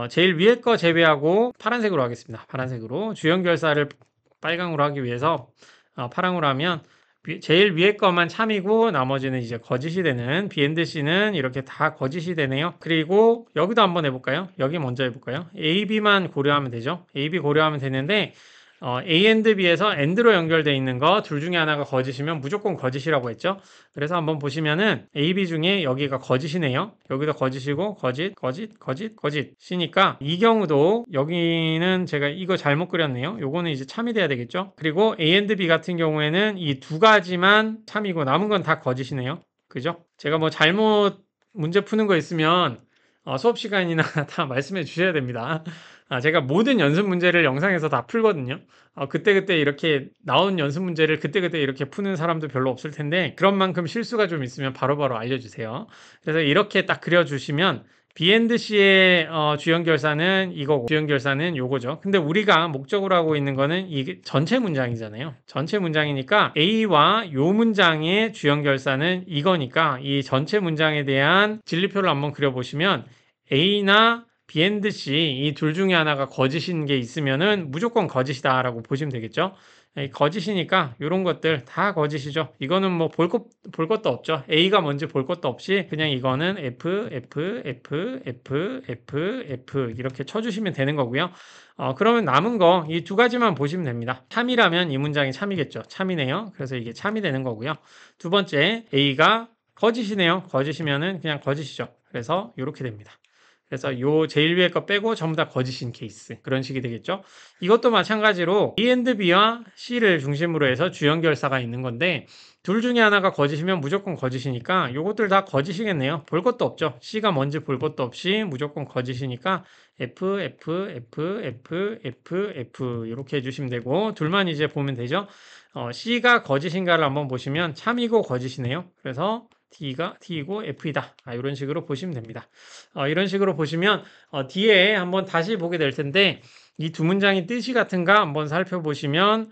제일 위에 거 제외하고 파란색으로 하겠습니다. 파란색으로 주연결사를 빨강으로 하기 위해서 파랑으로 하면 제일 위에 것만 참이고 나머지는 이제 거짓이 되는 B&C는 이렇게 다 거짓이 되네요. 그리고 여기도 한번 해볼까요? 여기 먼저 해볼까요? A, B만 고려하면 되죠. A, B 고려하면 되는데 A and B에서 AND로 연결되어 있는 거 둘 중에 하나가 거짓이면 무조건 거짓이라고 했죠. 그래서 한번 보시면은 A, B 중에 여기가 거짓이네요. 여기도 거짓이고 거짓, 거짓, 거짓, 거짓이니까 이 경우도 여기는 제가 이거 잘못 그렸네요. 요거는 이제 참이 돼야 되겠죠. 그리고 A and B 같은 경우에는 이 두 가지만 참이고 남은 건 다 거짓이네요. 그죠? 제가 뭐 잘못 문제 푸는 거 있으면 수업 시간이나 다 말씀해 주셔야 됩니다. 제가 모든 연습 문제를 영상에서 다 풀거든요. 그때그때 이렇게 나온 연습 문제를 그때그때 이렇게 푸는 사람도 별로 없을 텐데 그런 만큼 실수가 좀 있으면 바로바로 알려주세요. 그래서 이렇게 딱 그려주시면 B&C의 주연결사는 이거고 주연결사는 요거죠. 근데 우리가 목적으로 하고 있는 거는 이게 전체 문장이잖아요. 전체 문장이니까 A와 요 문장의 주연결사는 이거니까 이 전체 문장에 대한 진리표를 한번 그려보시면 A나 B&C 이 둘 중에 하나가 거짓인 게 있으면은 무조건 거짓이다라고 보시면 되겠죠. 거짓이니까 이런 것들 다 거짓이죠. 이거는 뭐 볼 것도 없죠. A가 뭔지 볼 것도 없이 그냥 이거는 F, F, F, F, F, F 이렇게 쳐주시면 되는 거고요. 그러면 남은 거 이 두 가지만 보시면 됩니다. 참이라면 이 문장이 참이겠죠. 참이네요. 그래서 이게 참이 되는 거고요. 두 번째 A가 거짓이네요. 거짓이면은 그냥 거짓이죠. 그래서 이렇게 됩니다. 그래서 요 제일 위에 거 빼고 전부 다 거짓인 케이스 그런 식이 되겠죠. 이것도 마찬가지로 A and B와 C를 중심으로 해서 주연결사가 있는 건데 둘 중에 하나가 거짓이면 무조건 거짓이니까 요것들 다 거짓이겠네요. 볼 것도 없죠. C가 뭔지 볼 것도 없이 무조건 거짓이니까 F, F, F, F, F, F 이렇게 해주시면 되고 둘만 이제 보면 되죠. C가 거짓인가를 한번 보시면 참이고 거짓이네요. 그래서 T가 T이고 F이다. 이런 식으로 보시면 됩니다. 이런 식으로 보시면 뒤에 한번 다시 보게 될 텐데 이 두 문장의 뜻이 같은가 한번 살펴보시면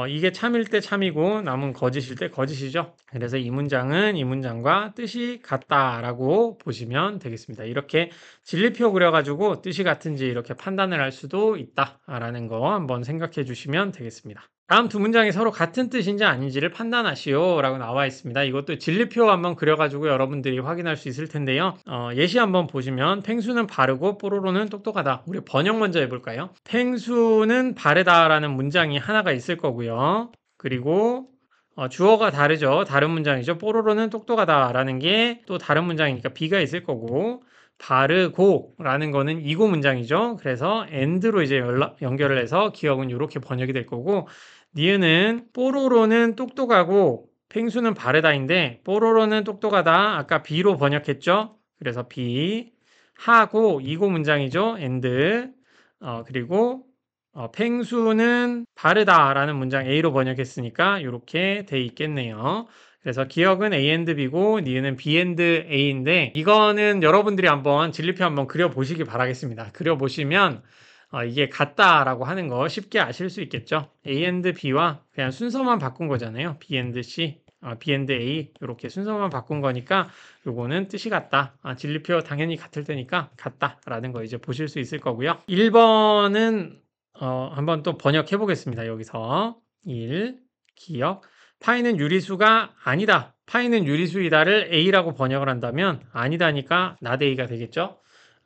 이게 참일 때 참이고 남은 거짓일 때 거짓이죠. 그래서 이 문장은 이 문장과 뜻이 같다라고 보시면 되겠습니다. 이렇게 진리표 그려가지고 뜻이 같은지 이렇게 판단을 할 수도 있다라는 거 한번 생각해 주시면 되겠습니다. 다음 두 문장이 서로 같은 뜻인지 아닌지를 판단하시오 라고 나와 있습니다. 이것도 진리표 한번 그려가지고 여러분들이 확인할 수 있을 텐데요. 예시 한번 보시면 펭수는 바르고 뽀로로는 똑똑하다. 우리 번역 먼저 해볼까요? 펭수는 바르다 라는 문장이 하나가 있을 거고요. 그리고 주어가 다르죠. 다른 문장이죠. 뽀로로는 똑똑하다 라는 게 또 다른 문장이니까 B가 있을 거고 바르고 라는 거는 이고 문장이죠. 그래서 and로 이제 연결을 해서 기억은 이렇게 번역이 될 거고 니은은 뽀로로는 똑똑하고 펭수는 바르다인데 뽀로로는 똑똑하다 아까 B로 번역했죠. 그래서 B 하고 이고 문장이죠. and 그리고 펭수는 바르다라는 문장 A로 번역했으니까 이렇게 돼 있겠네요. 그래서 기억은 A and B고 니은은 B and A인데 이거는 여러분들이 한번 진리표 한번 그려보시기 바라겠습니다. 그려보시면 이게 같다라고 하는 거 쉽게 아실 수 있겠죠. A and B와 그냥 순서만 바꾼 거잖아요. B and C, B and A 이렇게 순서만 바꾼 거니까 요거는 뜻이 같다. 진리표 당연히 같을 테니까 같다라는 거 이제 보실 수 있을 거고요. 1번은 한번 또 번역해 보겠습니다. 여기서 1. 기억 파이는 유리수가 아니다. 파이는 유리수이다를 A라고 번역을 한다면 아니다니까 not A가 되겠죠.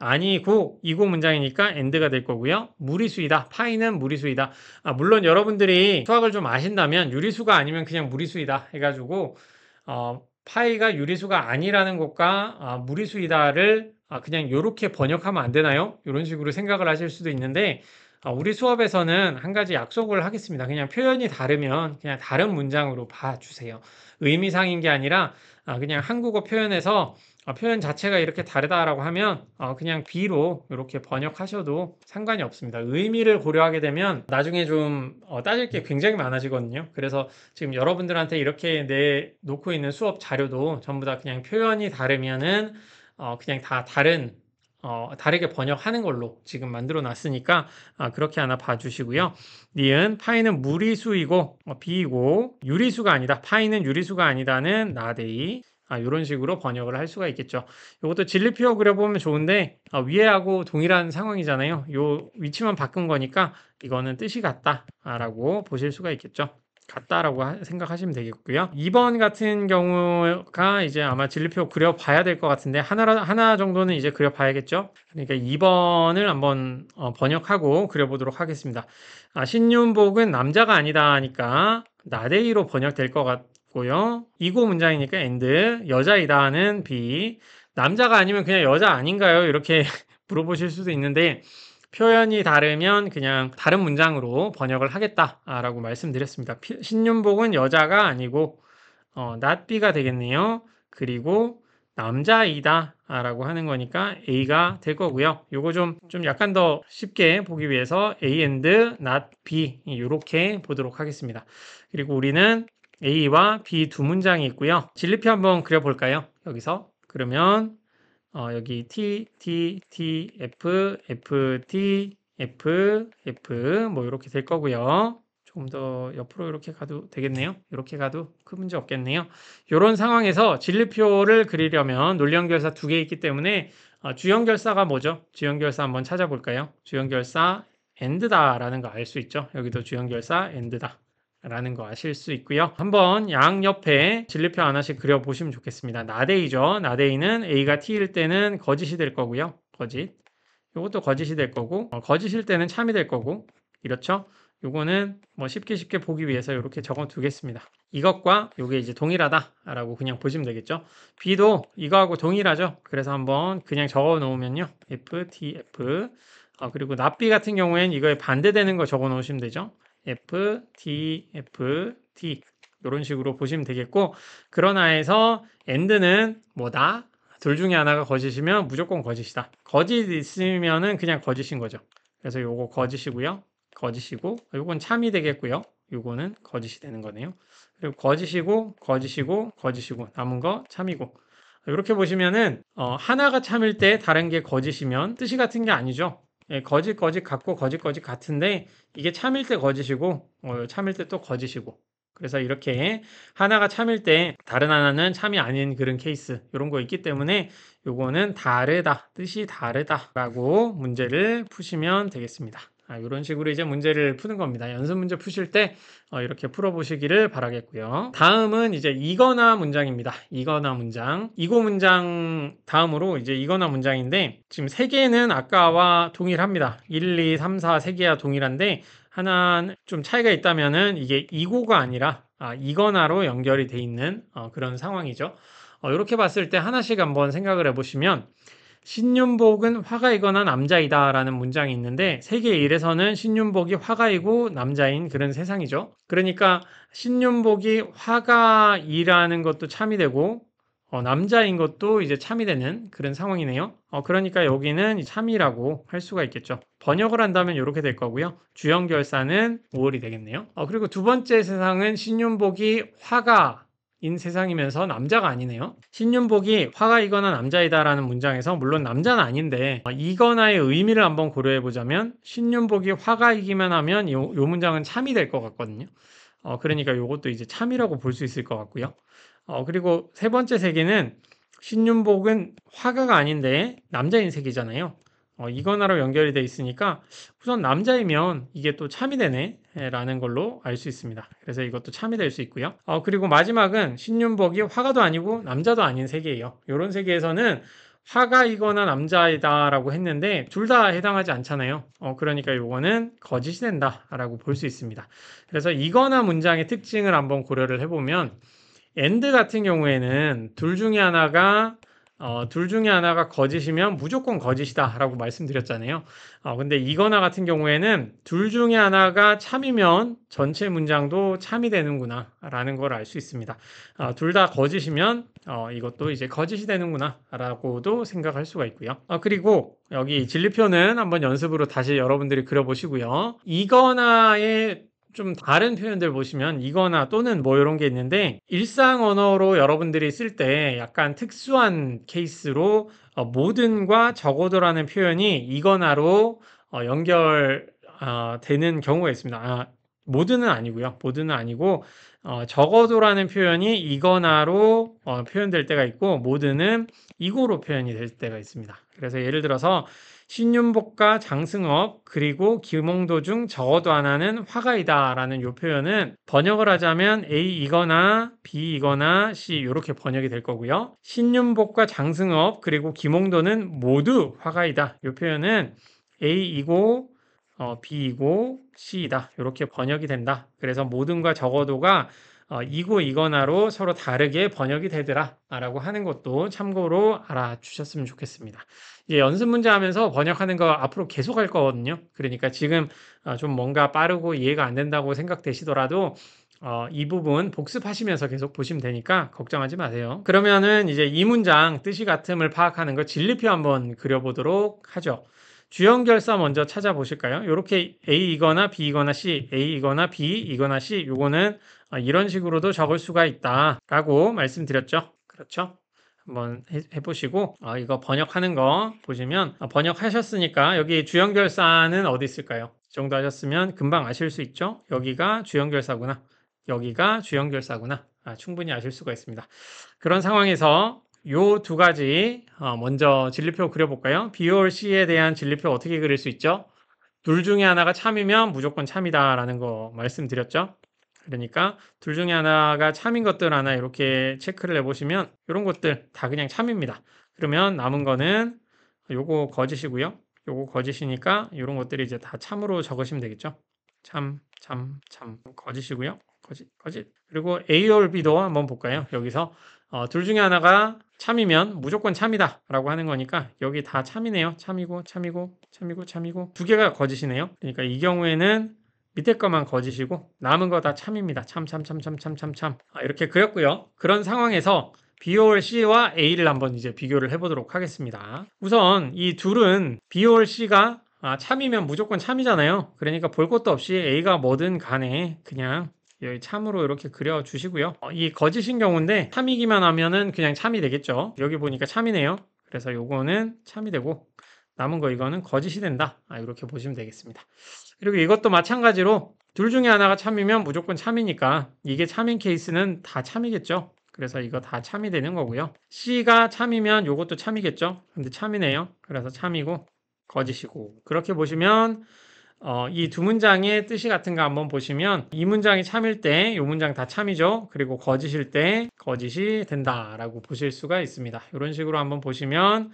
아니고 이고 문장이니까 and가 될 거고요. 무리수이다. 파이는 무리수이다. 물론 여러분들이 수학을 좀 아신다면 유리수가 아니면 그냥 무리수이다 해가지고 파이가 유리수가 아니라는 것과 무리수이다를 그냥 이렇게 번역하면 안 되나요? 이런 식으로 생각을 하실 수도 있는데 우리 수업에서는 한 가지 약속을 하겠습니다. 그냥 표현이 다르면 그냥 다른 문장으로 봐주세요. 의미상인 게 아니라 그냥 한국어 표현에서 표현 자체가 이렇게 다르다라고 하면 그냥 B로 이렇게 번역하셔도 상관이 없습니다. 의미를 고려하게 되면 나중에 좀 따질 게 굉장히 많아지거든요. 그래서 지금 여러분들한테 이렇게 내놓고 있는 수업 자료도 전부 다 그냥 표현이 다르면은 그냥 다 다르게 번역하는 걸로 지금 만들어 놨으니까 그렇게 하나 봐주시고요. 니은 파이는 무리수이고 B이고 유리수가 아니다. 파이는 유리수가 아니다는 나데이. 이런 식으로 번역을 할 수가 있겠죠. 이것도 진리표 그려보면 좋은데 위에하고 동일한 상황이잖아요. 요 위치만 바꾼 거니까 이거는 뜻이 같다라고 보실 수가 있겠죠. 같다라고 생각하시면 되겠고요. 2번 같은 경우가 이제 아마 진리표 그려봐야 될 것 같은데 하나 정도는 이제 그려봐야겠죠. 그러니까 2번을 한번 번역하고 그려보도록 하겠습니다. 신윤복은 남자가 아니다 하니까 나데이로 번역될 것 같고요. 이고 문장이니까 and 여자이다는 B. 남자가 아니면 그냥 여자 아닌가요? 이렇게 물어보실 수도 있는데 표현이 다르면 그냥 다른 문장으로 번역을 하겠다라고 말씀드렸습니다. 신윤복은 여자가 아니고 not B가 되겠네요. 그리고 남자이다 라고 하는 거니까 A가 될 거고요. 요거 좀 약간 더 쉽게 보기 위해서 A and not B 이렇게 보도록 하겠습니다. 그리고 우리는 A와 B 두 문장이 있고요. 진리표 한번 그려볼까요? 여기서 그러면 여기 T, T, T, F, F, T, F, F 뭐 이렇게 될 거고요. 조금 더 옆으로 이렇게 가도 되겠네요. 이렇게 가도 큰 문제 없겠네요. 이런 상황에서 진리표를 그리려면 논리연결사 두 개 있기 때문에 주연결사가 뭐죠? 주연결사 한번 찾아볼까요? 주연결사 and다라는 거 알 수 있죠? 여기도 주연결사 and다. 라는 거 아실 수 있고요. 한번 양옆에 진리표 하나씩 그려보시면 좋겠습니다. 나데이죠. 나데이는 A가 T일 때는 거짓이 될 거고요. 거짓. 이것도 거짓이 될 거고 거짓일 때는 참이 될 거고 이렇죠. 요거는 뭐 쉽게 보기 위해서 이렇게 적어 두겠습니다. 이것과 요게 이제 동일하다라고 그냥 보시면 되겠죠. B도 이거하고 동일하죠. 그래서 한번 그냥 적어 놓으면요. F, T, F 그리고 납비 같은 경우에는 이거에 반대되는 거 적어 놓으시면 되죠. F, T, F, T 이런 식으로 보시면 되겠고 그러나에서 and는 뭐다? 둘 중에 하나가 거짓이면 무조건 거짓이다. 거짓 있으면은 그냥 거짓인 거죠. 그래서 요거 거짓이고요. 거짓이고 요건 참이 되겠고요. 요거는 거짓이 되는 거네요. 그리고 거짓이고 거짓이고 거짓이고 남은 거 참이고 이렇게 보시면은 하나가 참일 때 다른 게 거짓이면 뜻이 같은 게 아니죠. 예, 거짓 같고 거짓 같은데 이게 참일 때 거짓이고 참일 때 또 거짓이고 그래서 이렇게 하나가 참일 때 다른 하나는 참이 아닌 그런 케이스 이런 거 있기 때문에 요거는 다르다 뜻이 다르다라고 문제를 푸시면 되겠습니다. 이런 식으로 이제 문제를 푸는 겁니다. 연습 문제 푸실 때 이렇게 풀어보시기를 바라겠고요. 다음은 이제 이거나 문장입니다. 이거나 문장. 이거 문장 다음으로 이제 이거나 문장인데 지금 세 개는 아까와 동일합니다. 1, 2, 3, 4 세 개와 동일한데 하나는 좀 차이가 있다면은 이게 이고가 아니라 이거나로 연결이 돼 있는 그런 상황이죠. 이렇게 봤을 때 하나씩 한번 생각을 해보시면 신윤복은 화가이거나 남자이다 라는 문장이 있는데 세계 1에서는 신윤복이 화가이고 남자인 그런 세상이죠. 그러니까 신윤복이 화가이라는 것도 참이 되고 남자인 것도 이제 참이 되는 그런 상황이네요. 그러니까 여기는 참이라고 할 수가 있겠죠. 번역을 한다면 이렇게 될 거고요. 주연결사는 5월이 되겠네요. 그리고 두 번째 세상은 신윤복이 화가인 세상이면서 남자가 아니네요. 신윤복이 화가이거나 남자이다라는 문장에서 물론 남자는 아닌데 이거나의 의미를 한번 고려해 보자면 신윤복이 화가이기만 하면 요 문장은 참이 될 것 같거든요. 그러니까 이것도 이제 참이라고 볼 수 있을 것 같고요. 그리고 세 번째 세계는 신윤복은 화가가 아닌데 남자인 세계잖아요. 이거나로 연결이 돼 있으니까 우선 남자이면 이게 또 참이 되네 라는 걸로 알 수 있습니다. 그래서 이것도 참이 될 수 있고요. 그리고 마지막은 신윤복이 화가도 아니고 남자도 아닌 세계예요. 이런 세계에서는 화가이거나 남자이다라고 했는데 둘 다 해당하지 않잖아요. 그러니까 요거는 거짓이 된다라고 볼 수 있습니다. 그래서 이거나 문장의 특징을 한번 고려를 해보면 and 같은 경우에는 둘 중에 하나가 거짓이면 무조건 거짓이다라고 말씀드렸잖아요. 근데 이거나 같은 경우에는 둘 중에 하나가 참이면 전체 문장도 참이 되는구나라는 걸 알 수 있습니다. 둘 다 거짓이면 이것도 이제 거짓이 되는구나라고도 생각할 수가 있고요. 그리고 여기 진리표는 한번 연습으로 다시 여러분들이 그려보시고요. 이거나의 좀 다른 표현들 보시면 이거나 또는 뭐 이런 게 있는데 일상 언어로 여러분들이 쓸 때 약간 특수한 케이스로 모든과 적어도라는 표현이 이거나로 연결 되는 경우가 있습니다. 모든은 아니고요. 모든은 아니고 적어도라는 표현이 이거나로 표현될 때가 있고 모든은 이고로 표현이 될 때가 있습니다. 그래서 예를 들어서 신윤복과 장승업 그리고 김홍도 중 적어도 하나는 화가이다 라는 요 표현은 번역을 하자면 A이거나 B이거나 C 이렇게 번역이 될 거고요. 신윤복과 장승업 그리고 김홍도는 모두 화가이다. 요 표현은 A이고 B이고 C이다. 이렇게 번역이 된다. 그래서 모든과 적어도가 이고 이거나로 서로 다르게 번역이 되더라 라고 하는 것도 참고로 알아주셨으면 좋겠습니다. 이제 연습 문제 하면서 번역하는 거 앞으로 계속 할 거거든요. 그러니까 지금 좀 뭔가 빠르고 이해가 안 된다고 생각되시더라도 이 부분 복습하시면서 계속 보시면 되니까 걱정하지 마세요. 그러면은 이제 이 문장 뜻이 같음을 파악하는 거 진리표 한번 그려보도록 하죠. 주연결사 먼저 찾아보실까요? 이렇게 A이거나 B이거나 C, A이거나 B이거나 C 요거는 이런 식으로도 적을 수가 있다라고 말씀드렸죠. 그렇죠? 한번 해보시고 이거 번역하는 거 보시면 번역하셨으니까 여기 주연결사는 어디 있을까요? 이 정도 하셨으면 금방 아실 수 있죠? 여기가 주연결사구나. 여기가 주연결사구나. 충분히 아실 수가 있습니다. 그런 상황에서 요 두 가지 먼저 진리표 그려볼까요? B or C에 대한 진리표 어떻게 그릴 수 있죠? 둘 중에 하나가 참이면 무조건 참이다라는 거 말씀드렸죠? 그러니까 둘 중에 하나가 참인 것들 하나 이렇게 체크를 해보시면 이런 것들 다 그냥 참입니다. 그러면 남은 거는 요거 거짓이고요. 요거 거짓이니까 이런 것들이 이제 다 참으로 적으시면 되겠죠. 참 거짓이고요. 거짓. 그리고 A or B도 한번 볼까요? 여기서 둘 중에 하나가 참이면 무조건 참이다 라고 하는 거니까 여기 다 참이네요. 참이고 두 개가 거짓이네요. 그러니까 이 경우에는 밑에 것만 거짓이고 남은 거 다 참입니다. 참. 이렇게 그렸고요. 그런 상황에서 B or C와 A를 한번 이제 비교를 해보도록 하겠습니다. 우선 이 둘은 B or C가 참이면 무조건 참이잖아요. 그러니까 볼 것도 없이 A가 뭐든 간에 그냥 여기 참으로 이렇게 그려주시고요. 이 거짓인 경우인데 참이기만 하면은 그냥 참이 되겠죠. 여기 보니까 참이네요. 그래서 요거는 참이 되고 남은 거 이거는 거짓이 된다. 이렇게 보시면 되겠습니다. 그리고 이것도 마찬가지로 둘 중에 하나가 참이면 무조건 참이니까 이게 참인 케이스는 다 참이겠죠. 그래서 이거 다 참이 되는 거고요. C가 참이면 요것도 참이겠죠. 근데 참이네요. 그래서 참이고 거짓이고 그렇게 보시면 이 두 문장의 뜻이 같은가 한번 보시면 이 문장이 참일 때 이 문장 다 참이죠. 그리고 거짓일 때 거짓이 된다라고 보실 수가 있습니다. 이런 식으로 한번 보시면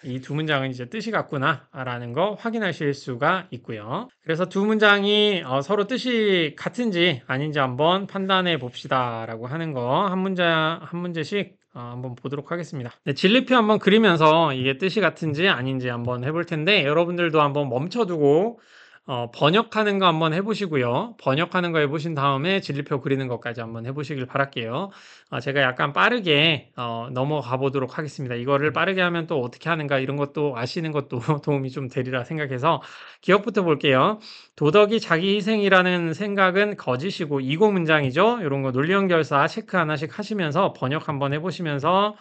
이 두 문장은 이제 뜻이 같구나라는 거 확인하실 수가 있고요. 그래서 두 문장이 서로 뜻이 같은지 아닌지 한번 판단해 봅시다라고 하는 거 한 문제씩 한번 보도록 하겠습니다. 네, 진리표 한번 그리면서 이게 뜻이 같은지 아닌지 한번 해볼 텐데 여러분들도 한번 멈춰두고 번역하는 거 한번 해보시고요. 번역하는 거 해보신 다음에 진리표 그리는 것까지 한번 해보시길 바랄게요. 제가 약간 빠르게 넘어가 보도록 하겠습니다. 이거를 빠르게 하면 또 어떻게 하는가 이런 것도 아시는 것도 도움이 좀 되리라 생각해서 기억부터 볼게요. 도덕이 자기 희생이라는 생각은 거짓이고 이고 문장이죠. 이런 거 논리연결사 체크 하나씩 하시면서 번역 한번 해보시면서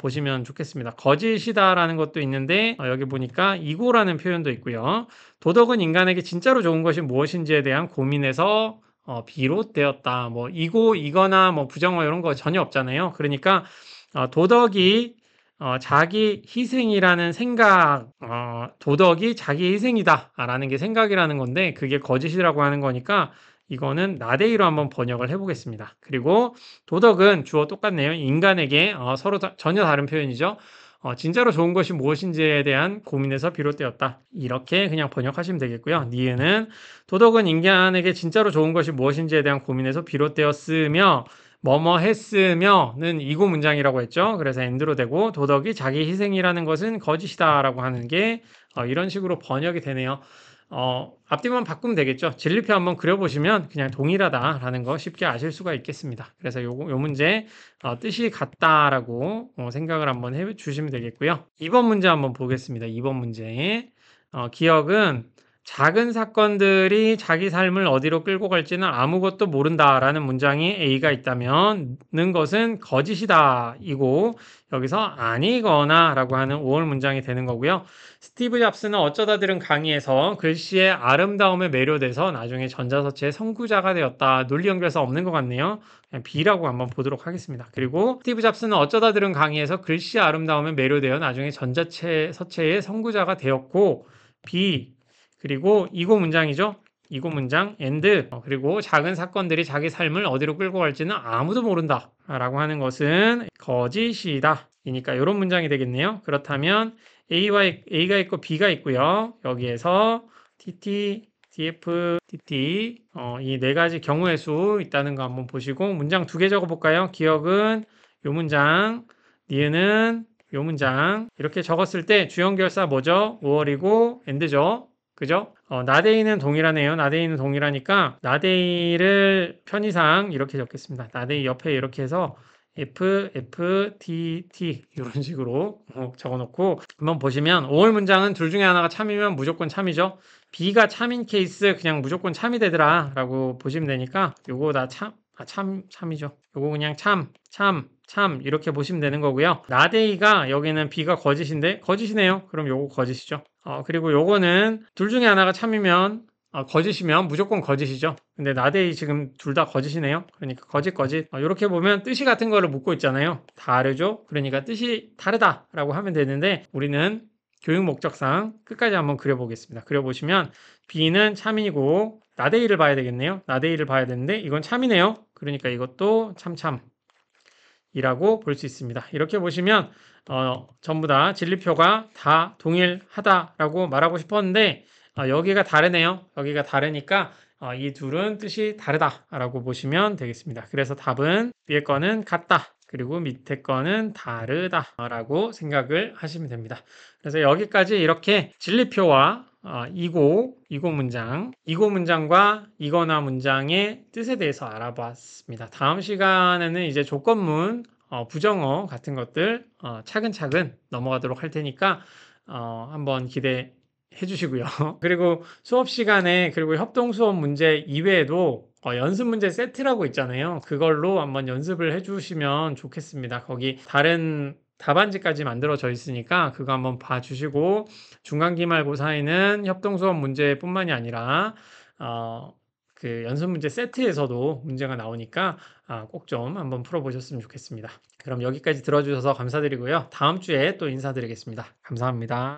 보시면 좋겠습니다. 거짓이다라는 것도 있는데 여기 보니까 이고라는 표현도 있고요. 도덕은 인간에게 진짜로 좋은 것이 무엇인지에 대한 고민에서 비롯되었다. 뭐 이고 이거나 뭐 부정어 이런 거 전혀 없잖아요. 그러니까 도덕이 자기 희생이라는 생각, 도덕이 자기 희생이다라는 게 생각이라는 건데 그게 거짓이라고 하는 거니까 이거는 나데이로 한번 번역을 해보겠습니다. 그리고 도덕은 주어 똑같네요. 인간에게 서로 전혀 다른 표현이죠. 진짜로 좋은 것이 무엇인지에 대한 고민에서 비롯되었다. 이렇게 그냥 번역하시면 되겠고요. 니은은 도덕은 인간에게 진짜로 좋은 것이 무엇인지에 대한 고민에서 비롯되었으며 뭐뭐 했으며는 이고 문장이라고 했죠. 그래서 엔드로 되고 도덕이 자기 희생이라는 것은 거짓이다라고 하는 게 이런 식으로 번역이 되네요. 앞뒤만 바꾸면 되겠죠. 진리표 한번 그려보시면 그냥 동일하다라는 거 쉽게 아실 수가 있겠습니다. 그래서 요 문제 뜻이 같다라고 생각을 한번 해주시면 되겠고요. 2번 문제 한번 보겠습니다. 2번 문제 기억은 작은 사건들이 자기 삶을 어디로 끌고 갈지는 아무것도 모른다라는 문장이 A가 있다면 는 것은 거짓이다 이고 여기서 아니거나 라고 하는 5월 문장이 되는 거고요. 스티브 잡스는 어쩌다 들은 강의에서 글씨의 아름다움에 매료돼서 나중에 전자서체의 선구자가 되었다. 논리 연결사 없는 것 같네요. 그냥 B라고 한번 보도록 하겠습니다. 그리고 스티브 잡스는 어쩌다 들은 강의에서 글씨의 아름다움에 매료되어 나중에 전자서체의 선구자가 되었고 B 그리고 이고 문장이죠. 이고 문장 and 그리고 작은 사건들이 자기 삶을 어디로 끌고 갈지는 아무도 모른다 라고 하는 것은 거짓이다 이니까 이런 문장이 되겠네요. 그렇다면 A가 있고 B가 있고요. 여기에서 TT, TF, TT 이 네 가지 경우의 수 있다는 거 한번 보시고 문장 두 개 적어볼까요? 기억은 요 문장, 니은은 요 문장 이렇게 적었을 때 주연결사 뭐죠? 5월이고 and죠. 그죠? 나데이는 동일하네요. 나데이는 동일하니까 나데이를 편의상 이렇게 적겠습니다. 나데이 옆에 이렇게 해서 F, F, T, T 이런 식으로 적어놓고 한번 보시면 5월 문장은 둘 중에 하나가 참이면 무조건 참이죠. B가 참인 케이스 그냥 무조건 참이 되더라 라고 보시면 되니까 요거 다 참이죠. 요거 그냥 참 이렇게 보시면 되는 거고요. 나데이가 여기는 B가 거짓인데 거짓이네요. 그럼 요거 거짓이죠. 그리고 요거는 둘 중에 하나가 참이면 거짓이면 무조건 거짓이죠. 근데 나데이 지금 둘 다 거짓이네요. 그러니까 거짓. 이렇게 보면 뜻이 같은 거를 묻고 있잖아요. 다르죠? 그러니까 뜻이 다르다라고 하면 되는데 우리는 교육 목적상 끝까지 한번 그려보겠습니다. 그려보시면 B는 참이고 나데이를 봐야 되겠네요. 나데이를 봐야 되는데 이건 참이네요. 그러니까 이것도 참이라고 볼 수 있습니다. 이렇게 보시면 전부 다 진리표가 다 동일하다라고 말하고 싶었는데 여기가 다르네요. 여기가 다르니까 이 둘은 뜻이 다르다라고 보시면 되겠습니다. 그래서 답은 위에 거는 같다. 그리고 밑에 거는 다르다라고 생각을 하시면 됩니다. 그래서 여기까지 이렇게 진리표와 이고 문장과 이거나 문장의 뜻에 대해서 알아봤습니다. 다음 시간에는 이제 조건문, 부정어 같은 것들 차근차근 넘어가도록 할 테니까 한번 기대해 주시고요. 그리고 수업 시간에 그리고 협동 수업 문제 이외에도 연습 문제 세트라고 있잖아요. 그걸로 한번 연습을 해 주시면 좋겠습니다. 거기 다른 답안지까지 만들어져 있으니까 그거 한번 봐주시고 중간 기말고사에는 협동 수업 문제뿐만이 아니라 그 연습 문제 세트에서도 문제가 나오니까 꼭 좀 한번 풀어보셨으면 좋겠습니다. 그럼 여기까지 들어주셔서 감사드리고요. 다음 주에 또 인사드리겠습니다. 감사합니다.